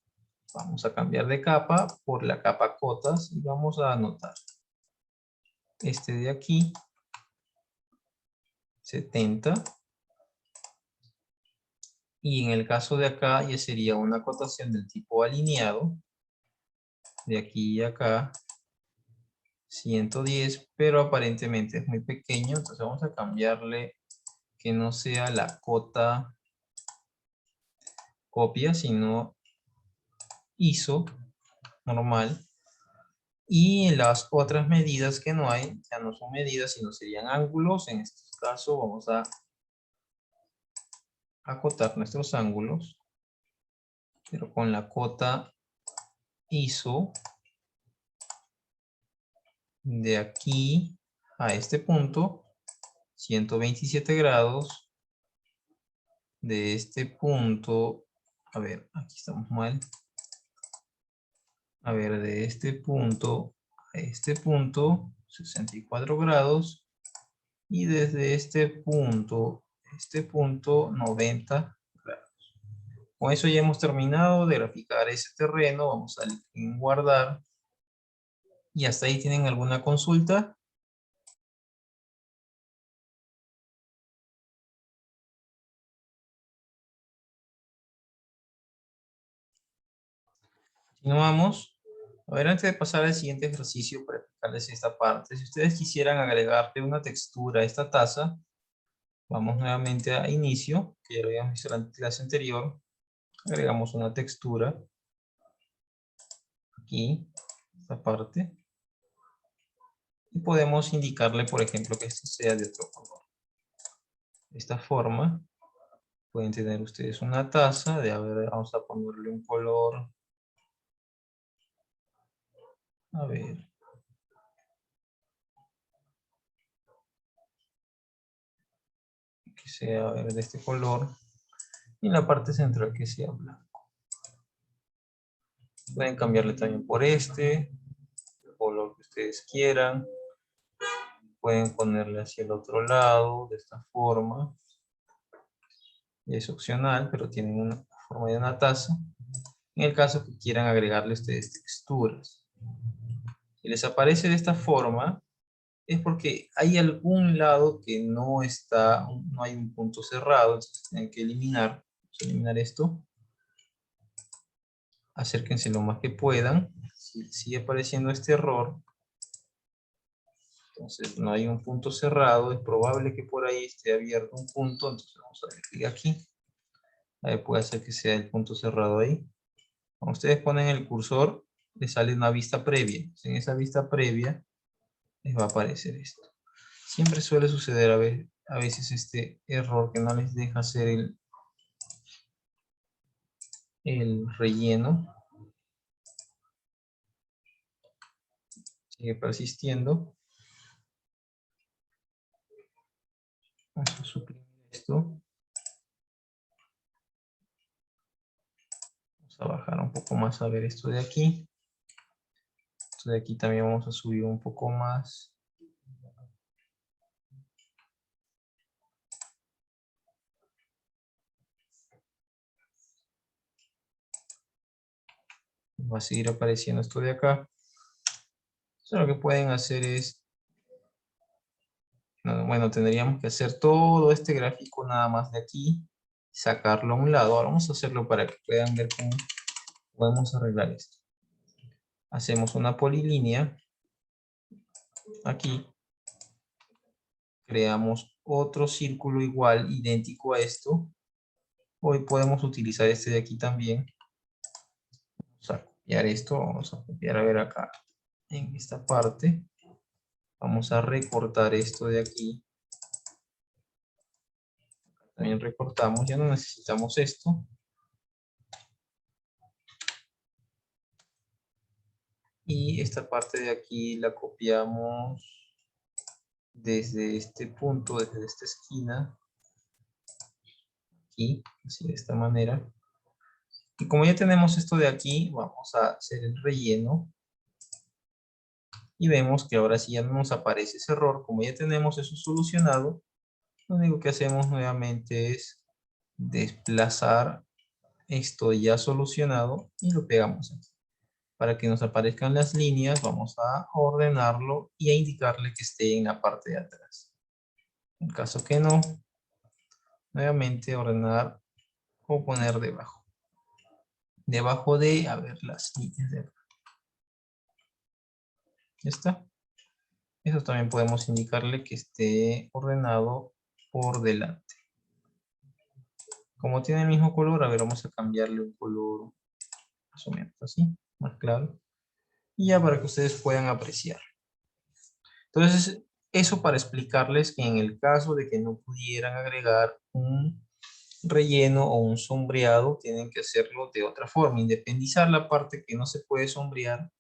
Vamos a cambiar de capa por la capa cotas y vamos a anotar este de aquí, 70. Y en el caso de acá ya sería una acotación del tipo alineado. De aquí y acá, 110, pero aparentemente es muy pequeño. Entonces vamos a cambiarle que no sea la cota copia, sino ISO normal. Y las otras medidas que no hay, ya no son medidas, sino serían ángulos. En este caso vamos a acotar nuestros ángulos, pero con la cota ISO de aquí a este punto, 127 grados. De este punto, a ver, aquí estamos mal. A ver, de este punto a este punto, 64 grados. Y desde este punto, 90 grados. Con eso ya hemos terminado de graficar ese terreno. Vamos a darle en guardar. Y hasta ahí tienen alguna consulta. Continuamos. A ver, antes de pasar al siguiente ejercicio para explicarles esta parte, si ustedes quisieran agregarle una textura a esta taza, vamos nuevamente a inicio, que ya lo habíamos visto en la clase anterior. Agregamos una textura aquí, esta parte. Y podemos indicarle, por ejemplo, que esto sea de otro color. De esta forma, pueden tener ustedes una taza, a ver, vamos a ponerle un color. A ver. Que sea, a ver, de este color. Y en la parte central que sea blanco. Pueden cambiarle también por este, el color que ustedes quieran. Pueden ponerle hacia el otro lado, de esta forma. Y es opcional, pero tienen una forma de una taza. En el caso que quieran agregarle ustedes texturas. Si les aparece de esta forma, es porque hay algún lado que no está, no hay un punto cerrado, entonces tienen que eliminar. Vamos a eliminar esto. Acérquense lo más que puedan. Si sigue apareciendo este error, entonces no hay un punto cerrado, es probable que por ahí esté abierto un punto, entonces vamos a dar clic aquí. Ahí puede ser que sea el punto cerrado ahí. Cuando ustedes ponen el cursor, les sale una vista previa. En esa vista previa les va a aparecer esto. Siempre suele suceder a veces este error que no les deja hacer el relleno. Sigue persistiendo. Vamos a suprimir esto. Vamos a bajar un poco más a ver esto de aquí. Esto de aquí también vamos a subir un poco más. va a seguir apareciendo esto de acá. Entonces, lo que pueden hacer es, bueno, tendríamos que hacer todo este gráfico nada más de aquí, sacarlo a un lado. Ahora vamos a hacerlo para que puedan ver cómo podemos arreglar esto. Hacemos una polilínea. Aquí creamos otro círculo igual, idéntico a esto. Hoy podemos utilizar este de aquí también. Vamos a copiar esto, vamos a copiar, a ver acá, en esta parte. Vamos a recortar esto de aquí. También recortamos, ya no necesitamos esto. Y esta parte de aquí la copiamos desde este punto, desde esta esquina. Aquí, así de esta manera. Y como ya tenemos esto de aquí, vamos a hacer el relleno. Y vemos que ahora sí ya no nos aparece ese error. Como ya tenemos eso solucionado, lo único que hacemos nuevamente es desplazar esto ya solucionado y lo pegamos aquí. Para que nos aparezcan las líneas, vamos a ordenarlo y a indicarle que esté en la parte de atrás. En caso que no, nuevamente ordenar o poner debajo. Debajo de, a ver, las líneas de acá. Ya está. Eso también podemos indicarle que esté ordenado por delante. Como tiene el mismo color, a ver, vamos a cambiarle un color más o menos así, más claro. Y ya para que ustedes puedan apreciar. Entonces, eso para explicarles que en el caso de que no pudieran agregar un relleno o un sombreado, tienen que hacerlo de otra forma. Independizar la parte que no se puede sombrear,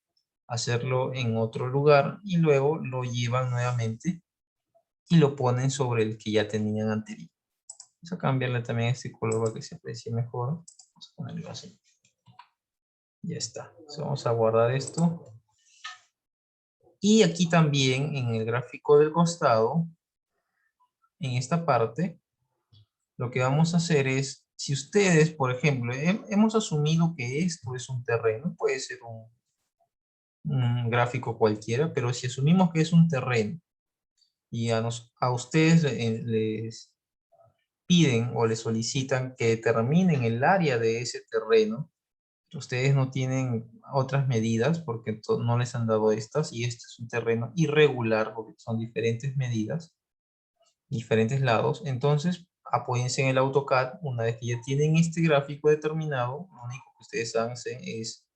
hacerlo en otro lugar y luego lo llevan nuevamente y lo ponen sobre el que ya tenían anterior. Vamos a cambiarle también este color para que se aprecie mejor. Vamos a ponerlo así. Ya está. Entonces vamos a guardar esto. Y aquí también en el gráfico del costado, en esta parte, lo que vamos a hacer es, si ustedes, por ejemplo, hemos asumido que esto es un terreno, puede ser un gráfico cualquiera, pero si asumimos que es un terreno y a ustedes les piden o les solicitan que determinen el área de ese terreno, ustedes no tienen otras medidas porque no les han dado estas y este es un terreno irregular porque son diferentes medidas, diferentes lados. Entonces, apóyense en el AutoCAD. Una vez que ya tienen este gráfico determinado, lo único que ustedes hacen es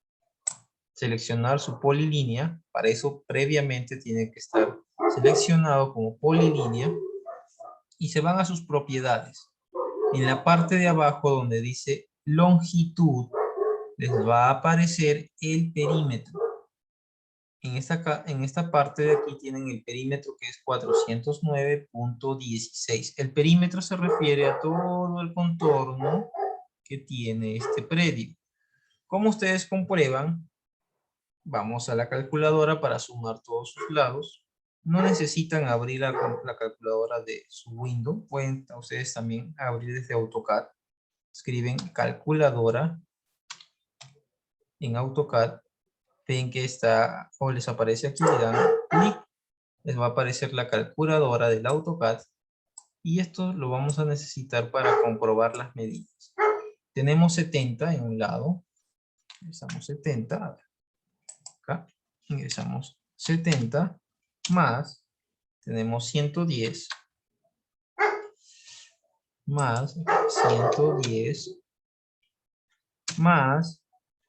seleccionar su polilínea. Para eso, previamente tiene que estar seleccionado como polilínea y se van a sus propiedades. En la parte de abajo donde dice longitud, les va a aparecer el perímetro. En esta parte de aquí tienen el perímetro que es 409.16. El perímetro se refiere a todo el contorno que tiene este predio. Como ustedes comprueban, vamos a la calculadora para sumar todos sus lados. No necesitan abrir la calculadora de su Windows. Pueden ustedes también abrir desde AutoCAD. Escriben calculadora en AutoCAD. Ven que está, o les aparece aquí, le dan clic, les va a aparecer la calculadora del AutoCAD y esto lo vamos a necesitar para comprobar las medidas. Tenemos 70 en un lado, ingresamos 70, acá ingresamos 70, más tenemos 110, más 110, más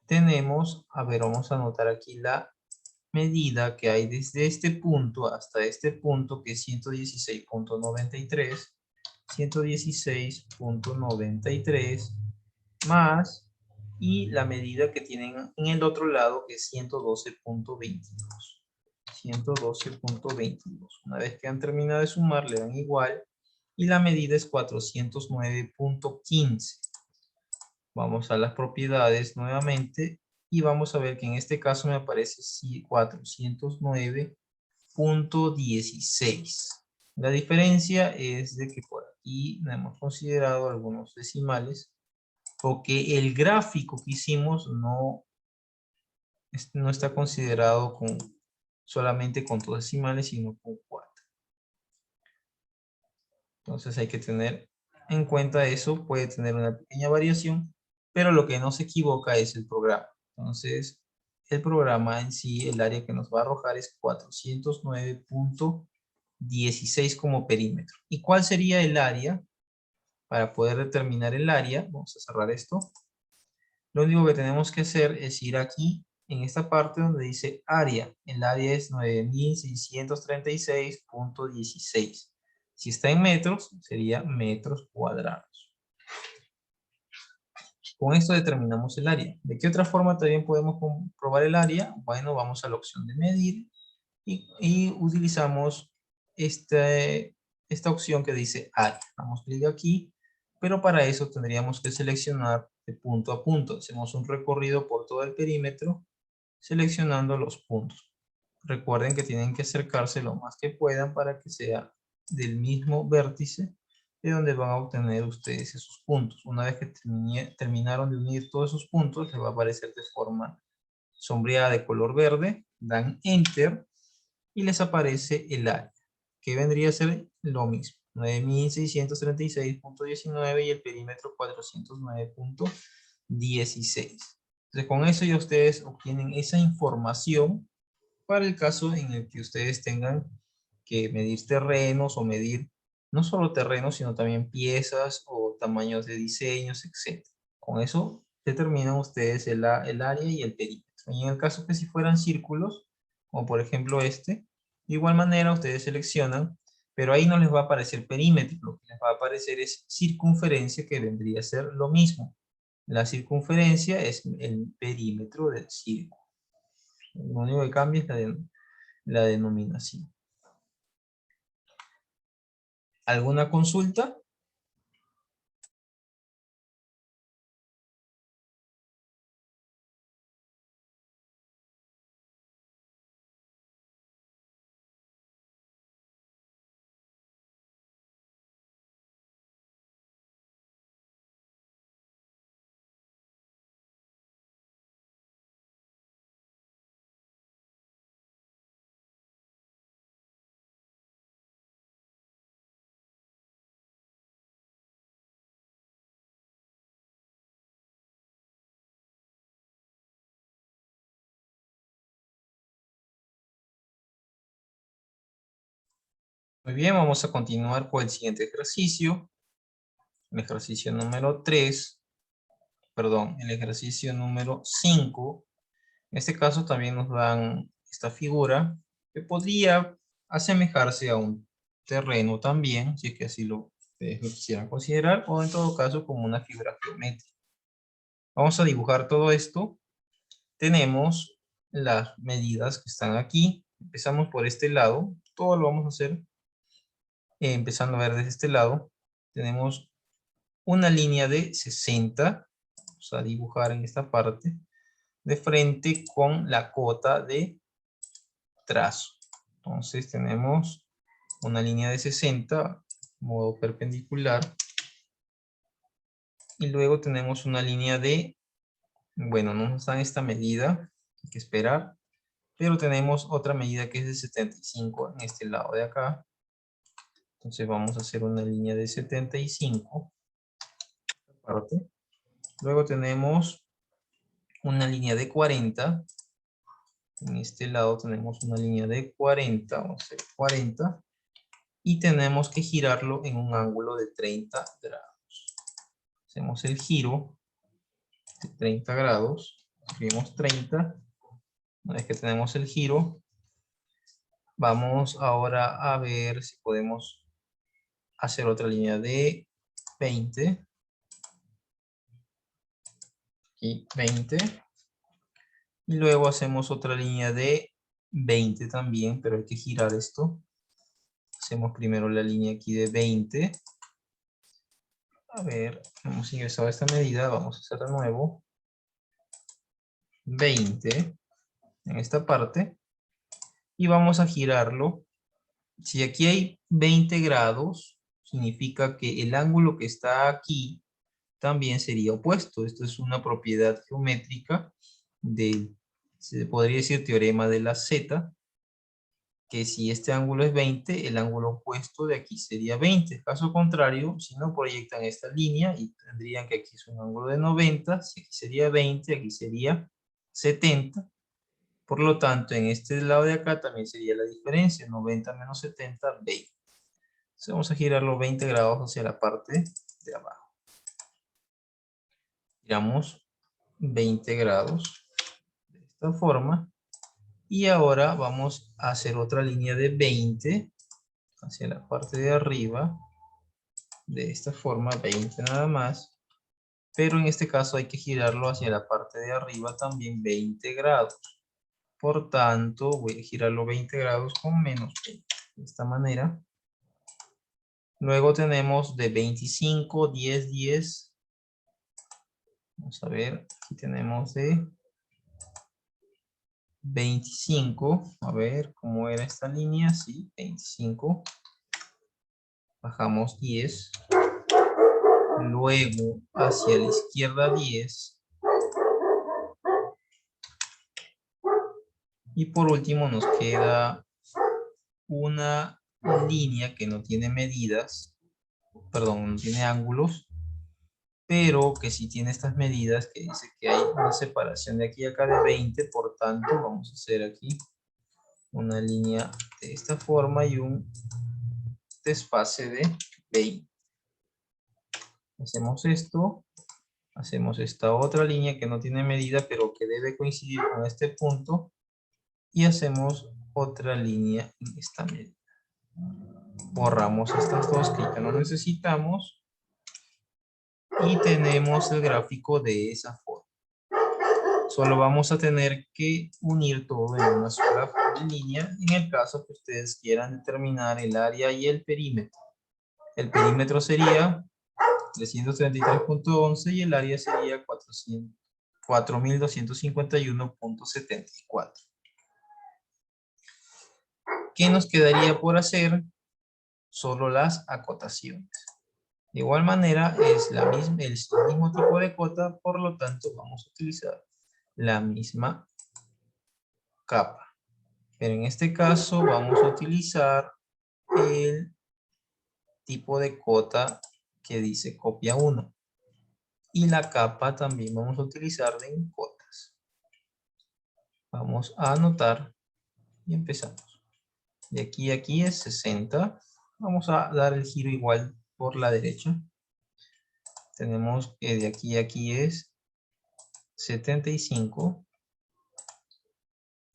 tenemos, a ver, vamos a anotar aquí la medida que hay desde este punto hasta este punto, que es 116.93, 116.93, más, y la medida que tienen en el otro lado, que es 112.22. 112.22. Una vez que han terminado de sumar, le dan igual, y la medida es 409.15. Vamos a las propiedades nuevamente y vamos a ver que en este caso me aparece 409.16. La diferencia es de que por aquí no hemos considerado algunos decimales o que el gráfico que hicimos no no está considerado solamente con 2 decimales, sino con 4. Entonces hay que tener en cuenta eso, puede tener una pequeña variación, pero lo que no se equivoca es el programa. Entonces, el programa en sí, el área que nos va a arrojar es 409.16 como perímetro. ¿Y cuál sería el área? Para poder determinar el área, vamos a cerrar esto. Lo único que tenemos que hacer es ir aquí, en esta parte donde dice área. El área es 9636.16. Si está en metros, sería metros cuadrados. Con esto determinamos el área. ¿De qué otra forma también podemos comprobar el área? Bueno, vamos a la opción de medir y utilizamos esta opción que dice área. Damos clic aquí, pero para eso tendríamos que seleccionar de punto a punto. Hacemos un recorrido por todo el perímetro seleccionando los puntos. Recuerden que tienen que acercarse lo más que puedan para que sea del mismo vértice de donde van a obtener ustedes esos puntos. Una vez que terminaron de unir todos esos puntos, les va a aparecer de forma sombreada de color verde. Dan Enter y les aparece el área, que vendría a ser lo mismo. 9636.19 y el perímetro 409.16. Entonces con eso ya ustedes obtienen esa información para el caso en el que ustedes tengan que medir terrenos o medir no solo terrenos, sino también piezas o tamaños de diseños, etc. Con eso determinan ustedes el área y el perímetro. Y en el caso que si fueran círculos, como por ejemplo este, de igual manera ustedes seleccionan, pero ahí no les va a aparecer perímetro, lo que les va a aparecer es circunferencia, que vendría a ser lo mismo. La circunferencia es el perímetro del círculo. Lo único que cambia es la denominación. ¿Alguna consulta? Muy bien, vamos a continuar con el siguiente ejercicio. El ejercicio número 3, perdón, el ejercicio número 5. En este caso también nos dan esta figura que podría asemejarse a un terreno también, si es que así ustedes lo quisieran considerar, o en todo caso como una figura geométrica. Vamos a dibujar todo esto. Tenemos las medidas que están aquí. Empezamos por este lado. Todo lo vamos a hacer empezando a ver desde este lado. Tenemos una línea de 60. Vamos a dibujar en esta parte de frente con la cota de trazo. Entonces tenemos una línea de 60, modo perpendicular. Y luego tenemos una línea de, bueno, no nos dan esta medida, hay que esperar. Pero tenemos otra medida que es de 75 en este lado de acá. Entonces vamos a hacer una línea de 75. Parte. Luego tenemos una línea de 40. En este lado tenemos una línea de 40. Vamos a hacer 40. Y tenemos que girarlo en un ángulo de 30 grados. Hacemos el giro de 30 grados. Escribimos 30. Una vez que tenemos el giro, vamos ahora a ver si podemos hacer otra línea de 20. Aquí 20. Y luego hacemos otra línea de 20 también, pero hay que girar esto. Hacemos primero la línea aquí de 20. A ver, hemos ingresado esta medida, vamos a hacer de nuevo. 20 en esta parte. Y vamos a girarlo. Si aquí hay 20 grados, significa que el ángulo que está aquí también sería opuesto. Esto es una propiedad geométrica del Se podría decir teorema de la Z, que si este ángulo es 20, el ángulo opuesto de aquí sería 20. Caso contrario, si no proyectan esta línea y tendrían que aquí es un ángulo de 90, si aquí sería 20, aquí sería 70. Por lo tanto, en este lado de acá también sería la diferencia, 90 menos 70, 20. Entonces vamos a girar los 20 grados hacia la parte de abajo. Giramos 20 grados de esta forma. Y ahora vamos a hacer otra línea de 20 hacia la parte de arriba. De esta forma, 20 nada más. Pero en este caso hay que girarlo hacia la parte de arriba también 20 grados. Por tanto, voy a girarlo 20 grados con menos 20. De esta manera. Luego tenemos de 25, 10, 10. Vamos a ver, aquí tenemos de 25. A ver, ¿cómo era esta línea? Sí, 25. Bajamos 10. Luego hacia la izquierda 10. Y por último nos queda una línea que no tiene medidas. Perdón, no tiene ángulos. Pero que sí tiene estas medidas que dice que hay una separación de aquí a acá de 20. Por tanto, vamos a hacer aquí una línea de esta forma y un desfase de 20. Hacemos esto. Hacemos esta otra línea que no tiene medida, pero que debe coincidir con este punto. Y hacemos otra línea en esta medida. Borramos estas dos que ya no necesitamos. Y tenemos el gráfico de esa forma. Solo vamos a tener que unir todo en una sola línea en el caso que ustedes quieran determinar el área y el perímetro. El perímetro sería 333.11 y el área sería 4.251.74. ¿Qué nos quedaría por hacer? Solo las acotaciones. De igual manera es el mismo tipo de cota, por lo tanto vamos a utilizar la misma capa. Pero en este caso vamos a utilizar el tipo de cota que dice copia 1. Y la capa también vamos a utilizar en cotas. Vamos a anotar y empezamos. De aquí a aquí es 60. Vamos a dar el giro igual por la derecha. Tenemos que de aquí a aquí es 75.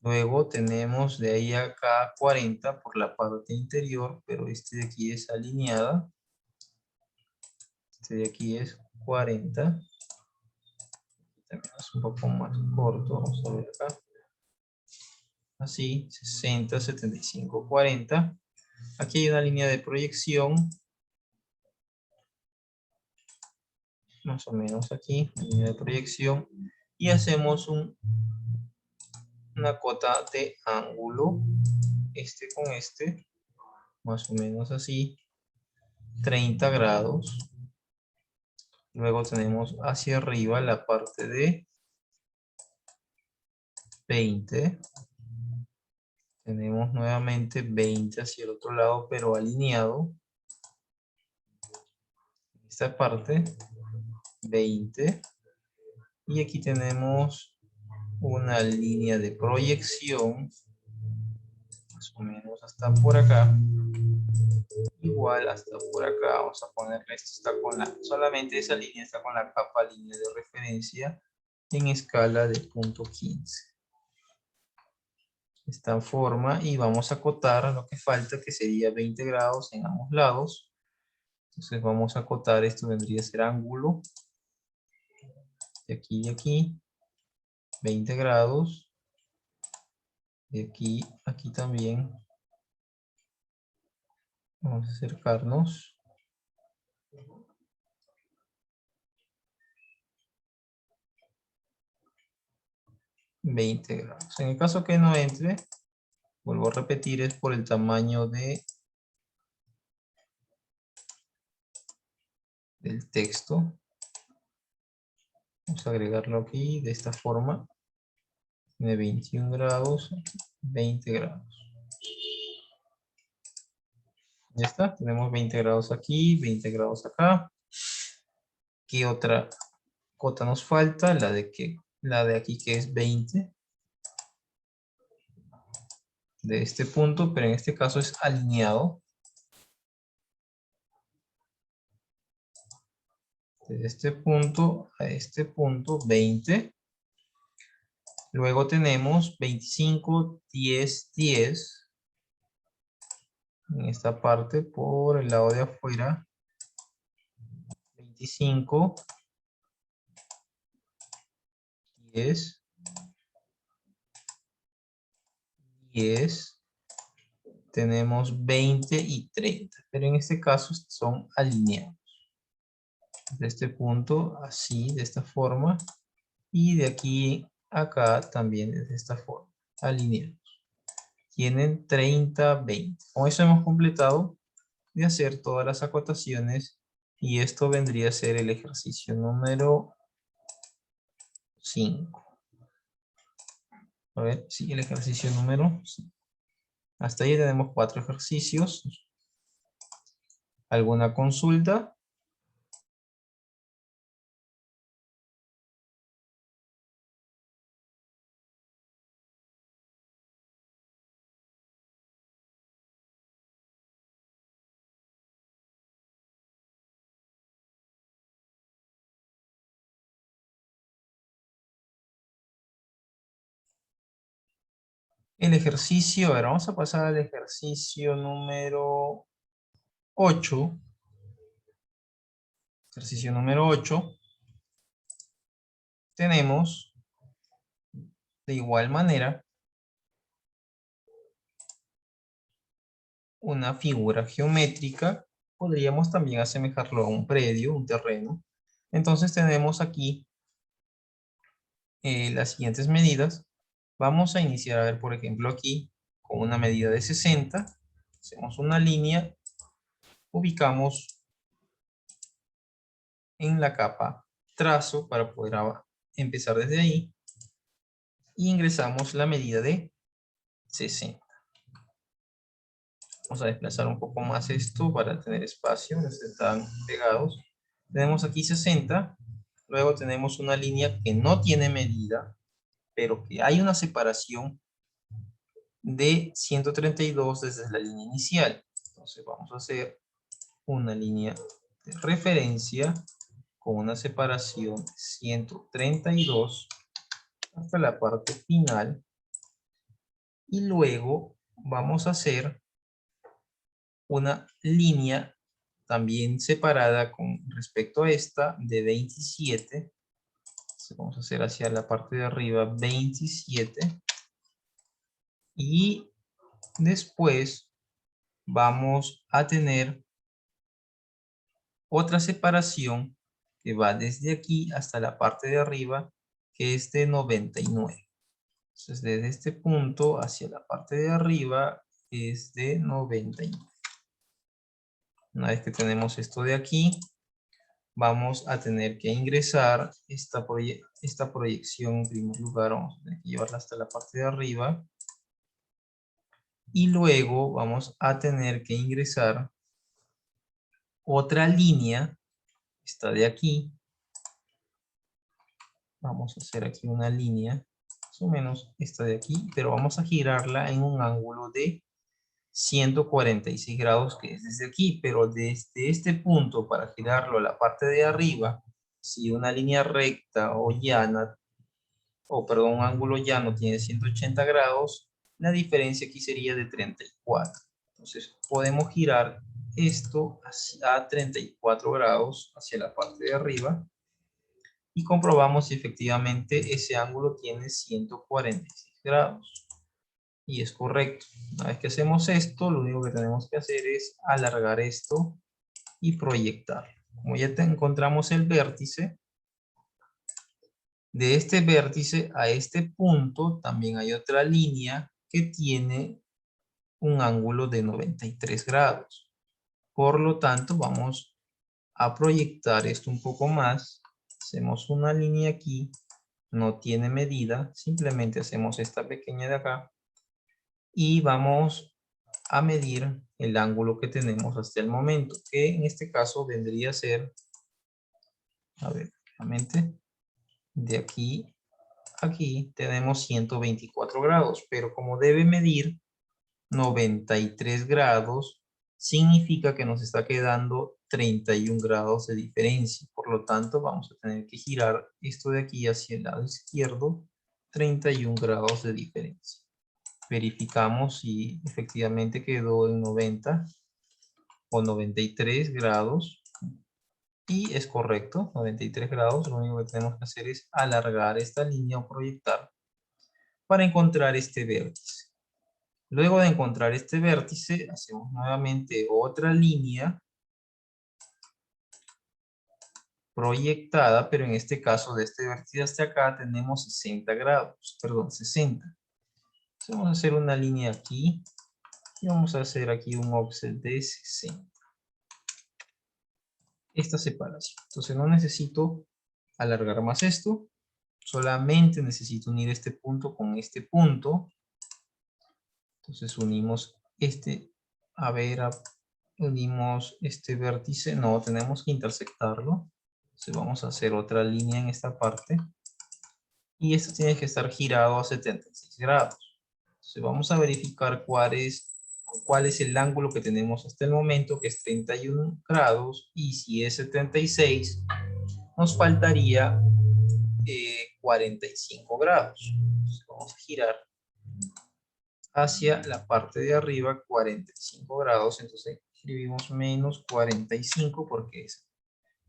Luego tenemos de ahí acá 40 por la parte interior, pero este de aquí es alineada. Este de aquí es 40. También es un poco más corto, vamos a ver acá. Así, 60, 75, 40. Aquí hay una línea de proyección. Más o menos aquí, línea de proyección. Y hacemos una cota de ángulo. Este con este. Más o menos así. 30 grados. Luego tenemos hacia arriba la parte de 20. Tenemos nuevamente 20 hacia el otro lado, pero alineado. Esta parte, 20. Y aquí tenemos una línea de proyección. Más o menos hasta por acá. Igual hasta por acá. Vamos a ponerle, esto está con solamente esa línea está con la capa línea de referencia en escala de punto 15. Esta forma y vamos a acotar lo que falta, que sería 20 grados en ambos lados. Entonces vamos a acotar, esto vendría a ser ángulo de aquí y aquí, 20 grados, de aquí a aquí también. Vamos a acercarnos. $20. En el caso que no entre, vuelvo a repetir, es por el tamaño del texto. Vamos a agregarlo aquí de esta forma. Tiene 21 grados, 20 grados. Ya está, tenemos 20 grados aquí, 20 grados acá. ¿Qué otra cota nos falta? La de aquí que es 20. De este punto, pero en este caso es alineado. De este punto a este punto, 20. Luego tenemos 25, 10, 10. En esta parte, por el lado de afuera, 25, 10, 10. Tenemos 20 y 30. Pero en este caso son alineados. De este punto, así, de esta forma. Y de aquí a acá también de esta forma. Alineados. Tienen 30, 20. Con eso hemos completado de hacer todas las acotaciones. Y esto vendría a ser el ejercicio número 5. A ver, sí, el ejercicio número 5. Hasta ahí tenemos 4 ejercicios. ¿Alguna consulta? El ejercicio, a ver, vamos a pasar al ejercicio número 8. Ejercicio número 8. Tenemos, de igual manera, una figura geométrica. Podríamos también asemejarlo a un predio, un terreno. Entonces tenemos aquí las siguientes medidas. Vamos a iniciar, a ver, por ejemplo, aquí, con una medida de 60. Hacemos una línea, ubicamos en la capa trazo para poder empezar desde ahí. Y ingresamos la medida de 60. Vamos a desplazar un poco más esto para tener espacio, no están pegados. Tenemos aquí 60, luego tenemos una línea que no tiene medida, pero que hay una separación de 132 desde la línea inicial. Entonces vamos a hacer una línea de referencia con una separación de 132 hasta la parte final. Y luego vamos a hacer una línea también separada con respecto a esta de 27. Entonces vamos a hacer hacia la parte de arriba 27. Y después vamos a tener otra separación que va desde aquí hasta la parte de arriba, que es de 99. Entonces desde este punto hacia la parte de arriba es de 99. Una vez que tenemos esto de aquí, vamos a tener que ingresar esta proyección en primer lugar. Vamos a tener que llevarla hasta la parte de arriba. Y luego vamos a tener que ingresar otra línea. Esta de aquí. Vamos a hacer aquí una línea. Más o menos esta de aquí. Pero vamos a girarla en un ángulo de 146 grados, que es desde aquí, pero desde este punto para girarlo a la parte de arriba, si una línea recta o llana, o perdón, un ángulo llano tiene 180 grados, la diferencia aquí sería de 34. Entonces podemos girar esto a 34 grados hacia la parte de arriba y comprobamos si efectivamente ese ángulo tiene 146 grados. Y es correcto. Una vez que hacemos esto, lo único que tenemos que hacer es alargar esto y proyectar. Como ya encontramos el vértice, de este vértice a este punto también hay otra línea que tiene un ángulo de 93 grados. Por lo tanto, vamos a proyectar esto un poco más. Hacemos una línea aquí, no tiene medida, simplemente hacemos esta pequeña de acá y vamos a medir el ángulo que tenemos hasta el momento, que en este caso vendría a ser, a ver, nuevamente, de aquí a aquí tenemos 124 grados, pero como debe medir 93 grados, significa que nos está quedando 31 grados de diferencia. Por lo tanto, vamos a tener que girar esto de aquí hacia el lado izquierdo, 31 grados de diferencia. Verificamos si efectivamente quedó en 90 o 93 grados. Y es correcto, 93 grados. Lo único que tenemos que hacer es alargar esta línea o proyectar para encontrar este vértice. Luego de encontrar este vértice, hacemos nuevamente otra línea proyectada, pero en este caso de este vértice hasta acá tenemos 60 grados, perdón, 60. Entonces vamos a hacer una línea aquí y vamos a hacer aquí un offset de 60. Esta separación. Entonces no necesito alargar más esto, solamente necesito unir este punto con este punto. Entonces unimos este, unimos este vértice, no, tenemos que intersectarlo. Entonces vamos a hacer otra línea en esta parte. Y esto tiene que estar girado a 76 grados. Entonces vamos a verificar cuál es el ángulo que tenemos hasta el momento, que es 31 grados. Y si es 76, nos faltaría 45 grados. Entonces vamos a girar hacia la parte de arriba 45 grados, entonces escribimos menos 45 porque es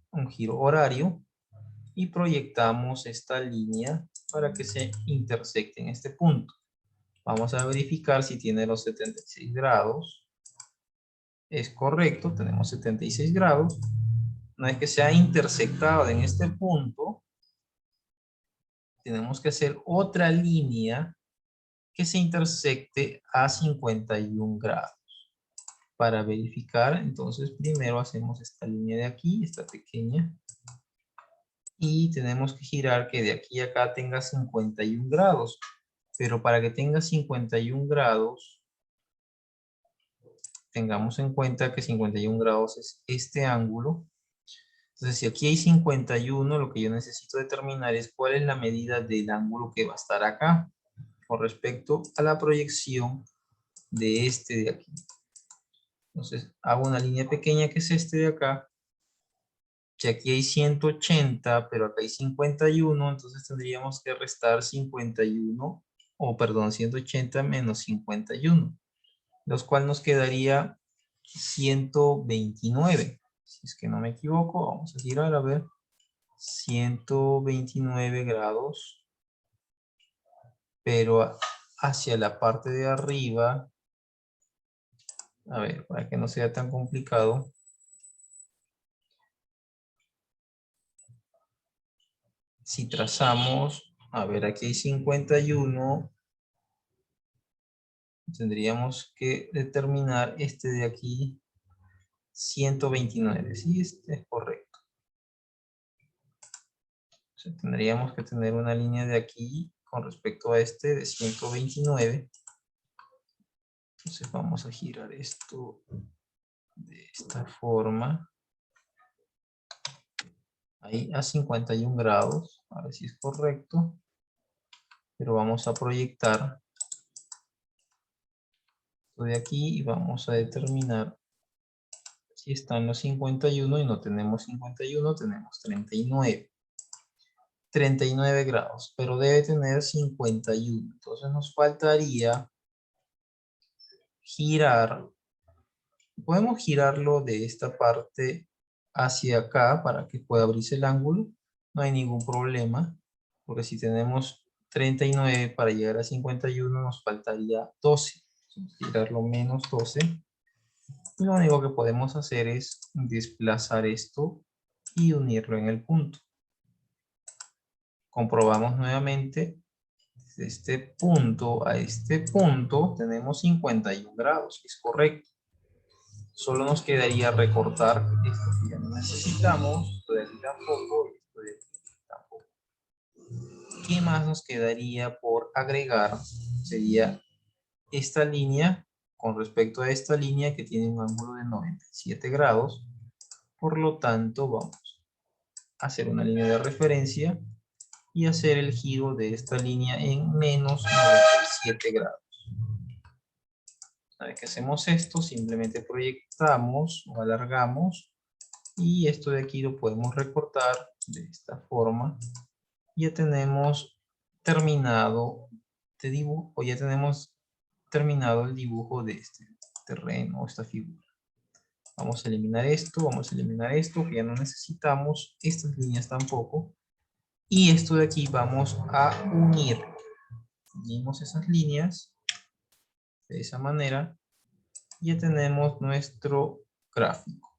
un giro horario y proyectamos esta línea para que se intersecte en este punto. Vamos a verificar si tiene los 76 grados. Es correcto, tenemos 76 grados. Una vez que se ha intersectado en este punto, tenemos que hacer otra línea que se intersecte a 51 grados. Para verificar, entonces primero hacemos esta línea de aquí, esta pequeña. Y tenemos que girar que de aquí a acá tenga 51 grados. Pero para que tenga 51 grados, tengamos en cuenta que 51 grados es este ángulo. Entonces, si aquí hay 51, lo que yo necesito determinar es cuál es la medida del ángulo que va a estar acá con respecto a la proyección de este de aquí. Entonces, hago una línea pequeña que es este de acá. Si aquí hay 180, pero acá hay 51, entonces tendríamos que restar 51, o perdón, 180 menos 51, los cuales nos quedaría 129. Si es que no me equivoco, vamos a girar a ver. 129 grados, pero hacia la parte de arriba, a ver, para que no sea tan complicado. Si trazamos, a ver, aquí hay 51, tendríamos que determinar este de aquí, 129, sí, este es correcto. O sea, tendríamos que tener una línea de aquí con respecto a este de 129. Entonces vamos a girar esto de esta forma. Ahí a 51 grados, a ver si es correcto. Pero vamos a proyectar esto de aquí y vamos a determinar si están los 51 y no tenemos 51, tenemos 39. 39 grados, pero debe tener 51. Entonces nos faltaría girar. Podemos girarlo de esta parte hacia acá para que pueda abrirse el ángulo. No hay ningún problema, porque si tenemos 39 para llegar a 51 nos faltaría 12. Girarlo menos 12. Y lo único que podemos hacer es desplazar esto y unirlo en el punto. Comprobamos nuevamente. Desde este punto a este punto tenemos 51 grados, es correcto. Solo nos quedaría recortar esto que ya no necesitamos, esto de aquí tampoco, esto de aquí tampoco. ¿Qué más nos quedaría por agregar? Sería esta línea con respecto a esta línea que tiene un ángulo de 97 grados. Por lo tanto, vamos a hacer una línea de referencia y hacer el giro de esta línea en menos 97 grados. Una vez que hacemos esto, simplemente proyectamos o alargamos y esto de aquí lo podemos recortar de esta forma. Ya tenemos terminado de dibujo, o ya tenemos terminado el dibujo de este terreno o esta figura. Vamos a eliminar esto, que ya no necesitamos, estas líneas tampoco. Y esto de aquí vamos a unir. Unimos esas líneas de esa manera. Ya tenemos nuestro gráfico.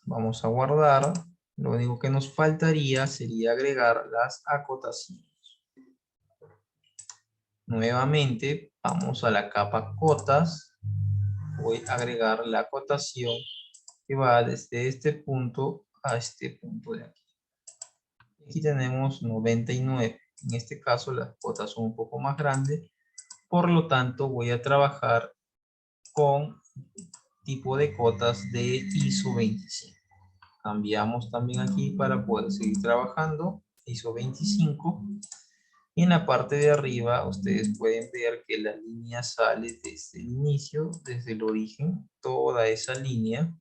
Vamos a guardar. Lo único que nos faltaría sería agregar las acotaciones. Nuevamente vamos a la capa cotas. Voy a agregar la acotación que va desde este punto a este punto de aquí. Aquí tenemos 99. En este caso las cotas son un poco más grandes. Por lo tanto voy a trabajar con tipo de cotas de ISO 25. Cambiamos también aquí para poder seguir trabajando. ISO 25. Y en la parte de arriba ustedes pueden ver que la línea sale desde el inicio, desde el origen, toda esa línea.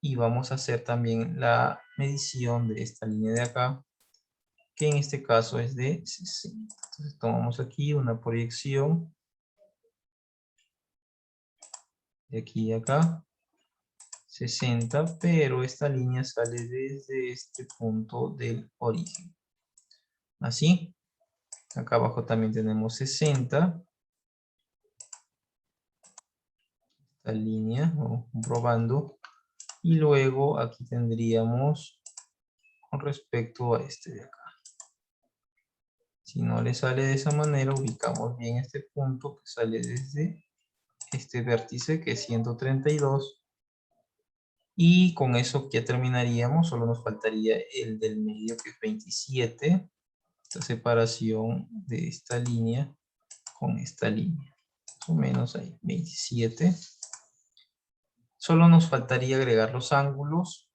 Y vamos a hacer también la medición de esta línea de acá, que en este caso es de 60. Entonces tomamos aquí una proyección de aquí a acá, 60, pero esta línea sale desde este punto del origen. Así. Acá abajo también tenemos 60. Esta línea, o probando. Y luego aquí tendríamos con respecto a este de acá. Si no le sale de esa manera, ubicamos bien este punto que sale desde este vértice que es 132. Y con eso ya terminaríamos. Solo nos faltaría el del medio que es 27. Esta separación de esta línea con esta línea. Más o menos ahí, 27. Solo nos faltaría agregar los ángulos.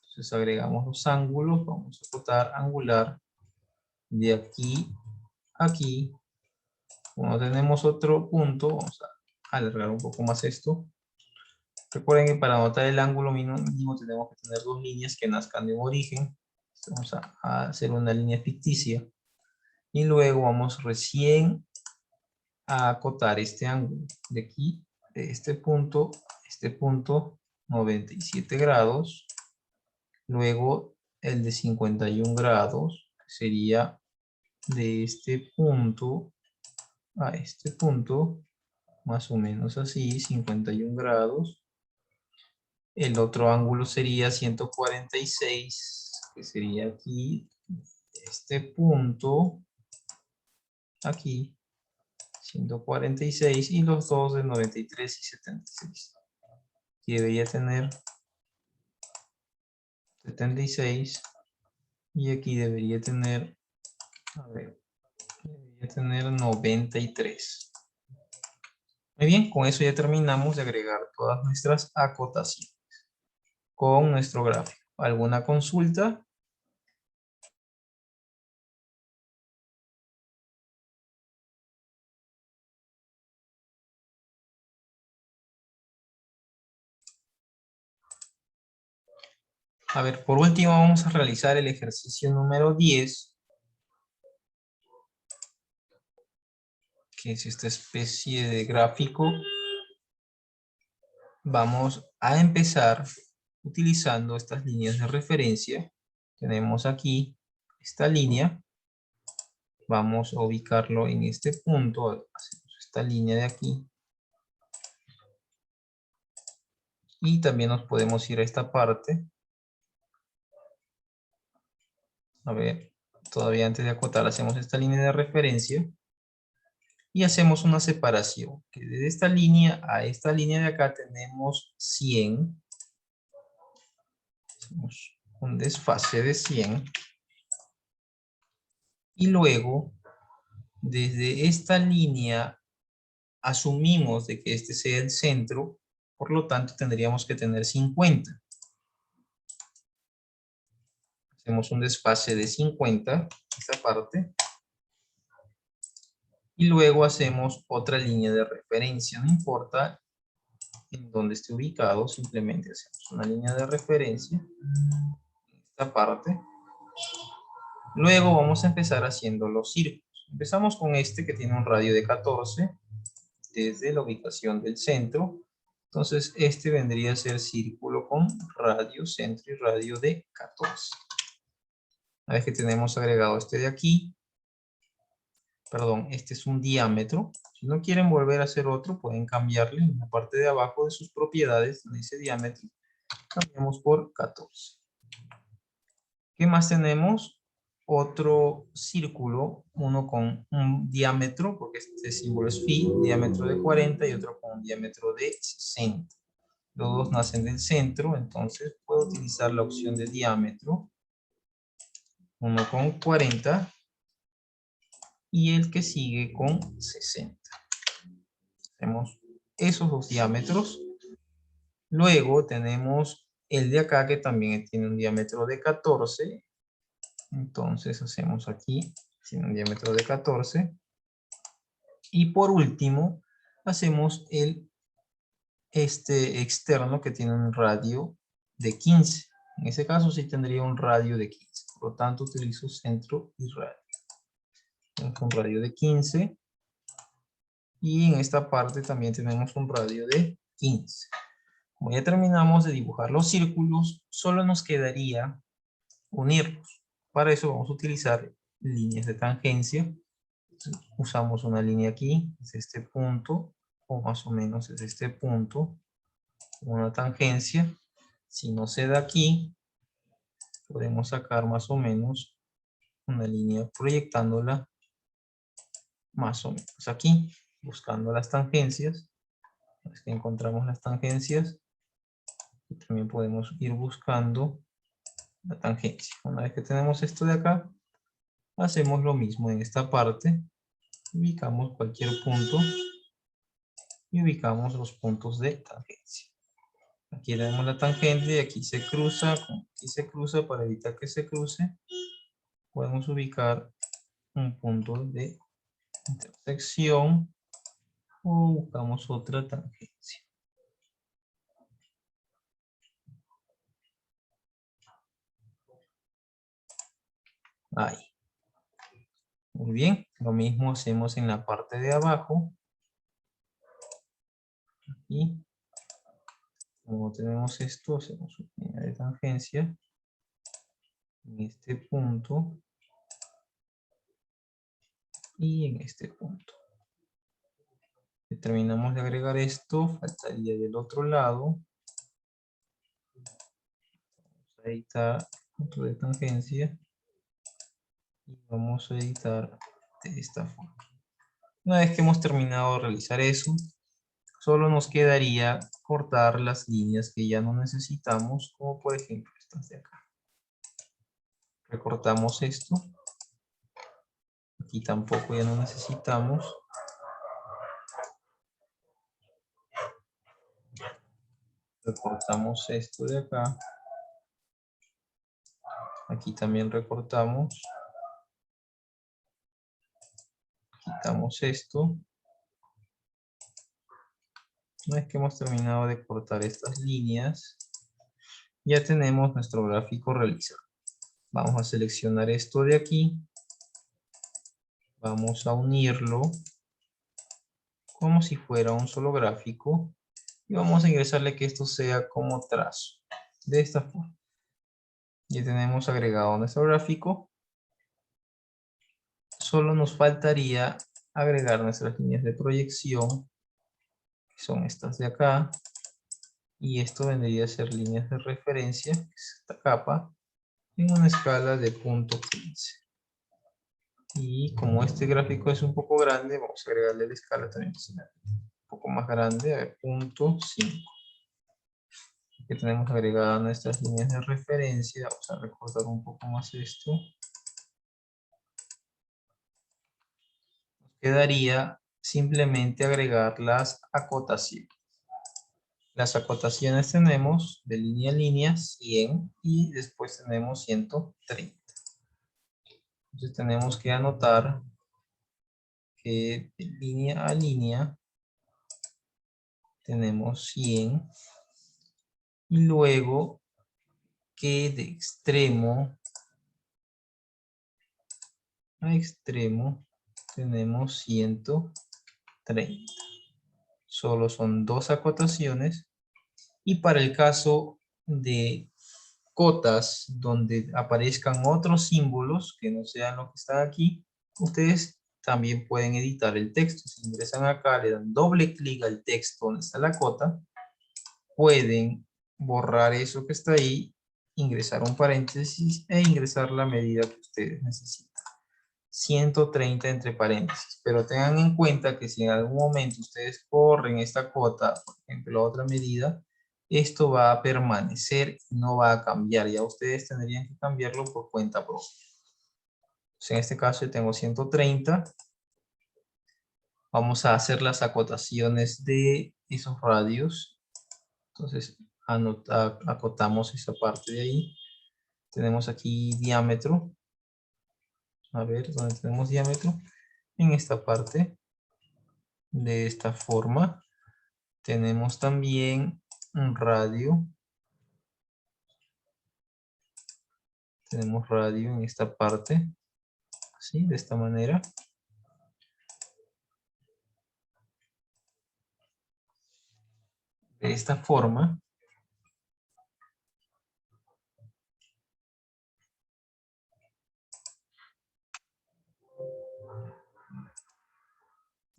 Entonces agregamos los ángulos. Vamos a botar angular de aquí a aquí. Como tenemos otro punto, vamos a alargar un poco más esto. Recuerden que para anotar el ángulo mínimo tenemos que tener dos líneas que nazcan de un origen. Vamos a hacer una línea ficticia. Y luego vamos recién a acotar este ángulo. De aquí, de este punto, 97 grados. Luego el de 51 grados, que sería de este punto a este punto, más o menos así, 51 grados. El otro ángulo sería 146, que sería aquí, este punto, aquí, 146, y los dos de 93 y 76. Aquí debería tener 76, y aquí debería tener, a ver, debería tener 93. Muy bien, con eso ya terminamos de agregar todas nuestras acotaciones con nuestro gráfico. ¿Alguna consulta? A ver, por último vamos a realizar el ejercicio número 10, que es esta especie de gráfico. Vamos a empezar utilizando estas líneas de referencia. Tenemos aquí esta línea. Vamos a ubicarlo en este punto. Hacemos esta línea de aquí. Y también nos podemos ir a esta parte. A ver, todavía antes de acotar hacemos esta línea de referencia. Y hacemos una separación. Que desde esta línea a esta línea de acá tenemos 100. Hacemos un desfase de 100. Y luego, desde esta línea, asumimos de que este sea el centro, por lo tanto tendríamos que tener 50. Hacemos un desfase de 50, esta parte. Y luego hacemos otra línea de referencia, no importa en dónde esté ubicado, simplemente hacemos una línea de referencia en esta parte. Luego vamos a empezar haciendo los círculos. Empezamos con este que tiene un radio de 14 desde la ubicación del centro. Entonces este vendría a ser círculo con radio, centro y radio de 14. Una vez que tenemos agregado este de aquí, perdón, este es un diámetro. Si no quieren volver a hacer otro, pueden cambiarle en la parte de abajo de sus propiedades, donde dice diámetro, cambiamos por 14. ¿Qué más tenemos? Otro círculo, uno con un diámetro, porque este símbolo es phi, diámetro de 40, y otro con un diámetro de 60. Los dos nacen del centro, entonces puedo utilizar la opción de diámetro, uno con 40, y el que sigue con 60. Hacemos esos dos diámetros. Luego tenemos el de acá que también tiene un diámetro de 14. Entonces hacemos aquí, tiene un diámetro de 14. Y por último, hacemos este externo que tiene un radio de 15. En ese caso sí tendría un radio de 15. Por lo tanto utilizo centro y radio. Tenemos un radio de 15. Y en esta parte también tenemos un radio de 15. Como ya terminamos de dibujar los círculos, solo nos quedaría unirlos. Para eso vamos a utilizar líneas de tangencia. Entonces, usamos una línea aquí, es este punto, o más o menos es este punto, una tangencia. Si no se da aquí, podemos sacar más o menos una línea proyectándola más o menos aquí, buscando las tangencias. Es que encontramos las tangencias, y también podemos ir buscando la tangencia. Una vez que tenemos esto de acá, hacemos lo mismo en esta parte. Ubicamos cualquier punto y ubicamos los puntos de tangencia. Aquí le damos la tangente y aquí se cruza. Aquí se cruza, para evitar que se cruce, podemos ubicar un punto de intersección o buscamos otra tangencia. Ahí. Muy bien, lo mismo hacemos en la parte de abajo. Aquí, como tenemos esto, hacemos una línea de tangencia en este punto y en este punto. Terminamos de agregar esto, faltaría del otro lado. Vamos a editar punto de tangencia y vamos a editar de esta forma. Una vez que hemos terminado de realizar eso, solo nos quedaría cortar las líneas que ya no necesitamos, como por ejemplo estas de acá. Recortamos esto. Aquí tampoco ya no necesitamos. Recortamos esto de acá. Aquí también recortamos. Quitamos esto. Una vez que hemos terminado de cortar estas líneas, ya tenemos nuestro gráfico realizado. Vamos a seleccionar esto de aquí. Vamos a unirlo como si fuera un solo gráfico. Y vamos a ingresarle que esto sea como trazo. De esta forma. Ya tenemos agregado nuestro gráfico. Solo nos faltaría agregar nuestras líneas de proyección, que son estas de acá. Y esto vendría a ser líneas de referencia, que es esta capa, en una escala de 0.15. Y como este gráfico es un poco grande, vamos a agregarle la escala también, que sea un poco más grande, a ver, 0.5. Aquí tenemos agregadas nuestras líneas de referencia. Vamos a recortar un poco más esto. quedaría simplemente agregar las acotaciones. Las acotaciones tenemos de línea a línea 100 y después tenemos 130. Entonces tenemos que anotar que de línea a línea tenemos 100 y luego que de extremo a extremo tenemos 130. Solo son dos acotaciones. Y para el caso de cotas donde aparezcan otros símbolos que no sean los que están aquí, ustedes también pueden editar el texto. Si ingresan acá, le dan doble clic al texto donde está la cota, pueden borrar eso que está ahí, ingresar un paréntesis e ingresar la medida que ustedes necesitan. 130 entre paréntesis, pero tengan en cuenta que si en algún momento ustedes corren esta cota, por ejemplo, otra medida, esto va a permanecer y no va a cambiar. Ya ustedes tendrían que cambiarlo por cuenta propia. Entonces, en este caso yo tengo 130. Vamos a hacer las acotaciones de esos radios. Entonces, acotamos esa parte de ahí. Tenemos aquí diámetro. A ver, ¿dónde tenemos diámetro? En esta parte. De esta forma. Tenemos también un radio. Tenemos radio en esta parte. Así, de esta manera. De esta forma.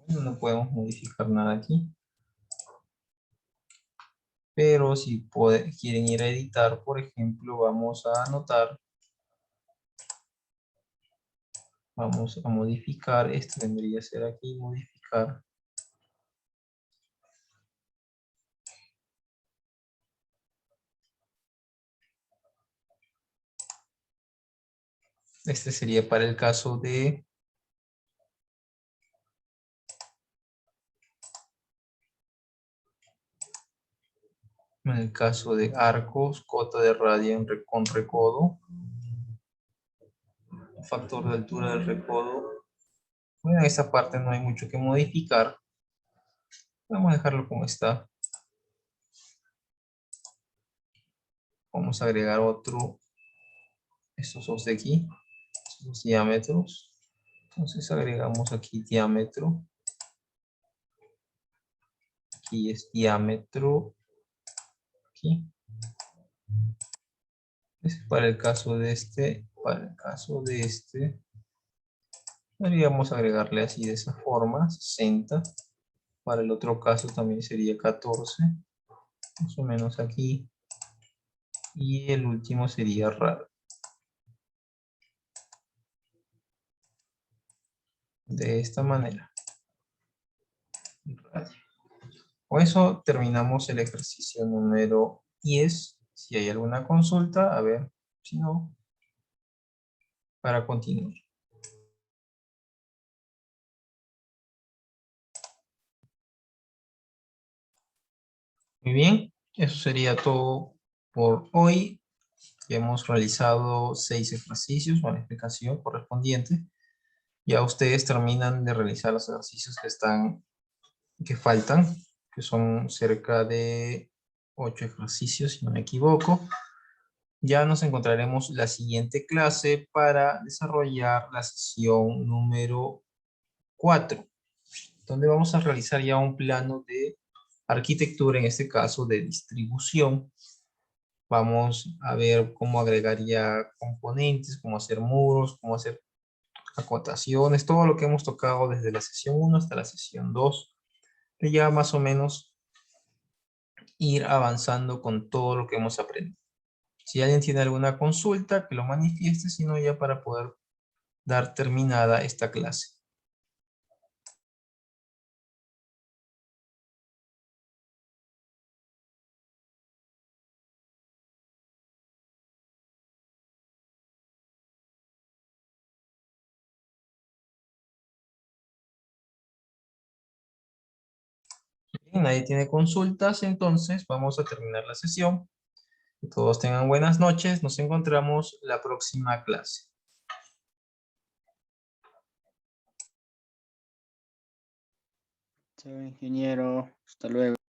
No podemos modificar nada aquí. Pero si quieren ir a editar, por ejemplo, vamos a anotar. Vamos a modificar. Esto vendría a ser aquí, modificar. Este sería para el caso de arcos, cota de radio con recodo, factor de altura del recodo. Bueno, en esta parte no hay mucho que modificar. Vamos a dejarlo como está. Vamos a agregar otro, estos dos de aquí, estos diámetros. Entonces agregamos aquí diámetro. Aquí es diámetro. Aquí. Es para el caso de este. Para el caso de este. Podríamos agregarle así de esa forma, 60. Para el otro caso también sería 14. Más o menos aquí. Y el último sería radio. De esta manera. Radio. Con eso terminamos el ejercicio número 10. Si hay alguna consulta, a ver, si no, para continuar. Muy bien, eso sería todo por hoy. Ya hemos realizado 6 ejercicios con la explicación correspondiente. Ya ustedes terminan de realizar los ejercicios que faltan, que son cerca de 8 ejercicios, si no me equivoco. Ya nos encontraremos la siguiente clase para desarrollar la sesión número 4, donde vamos a realizar ya un plano de arquitectura, en este caso de distribución. Vamos a ver cómo agregar ya componentes, cómo hacer muros, cómo hacer acotaciones, todo lo que hemos tocado desde la sesión 1 hasta la sesión 2, que ya más o menos ir avanzando con todo lo que hemos aprendido. Si alguien tiene alguna consulta, que lo manifieste, sino ya para poder dar terminada esta clase. Nadie tiene consultas, entonces vamos a terminar la sesión. Que todos tengan buenas noches. Nos encontramos la próxima clase. Chao, ingeniero. Hasta luego.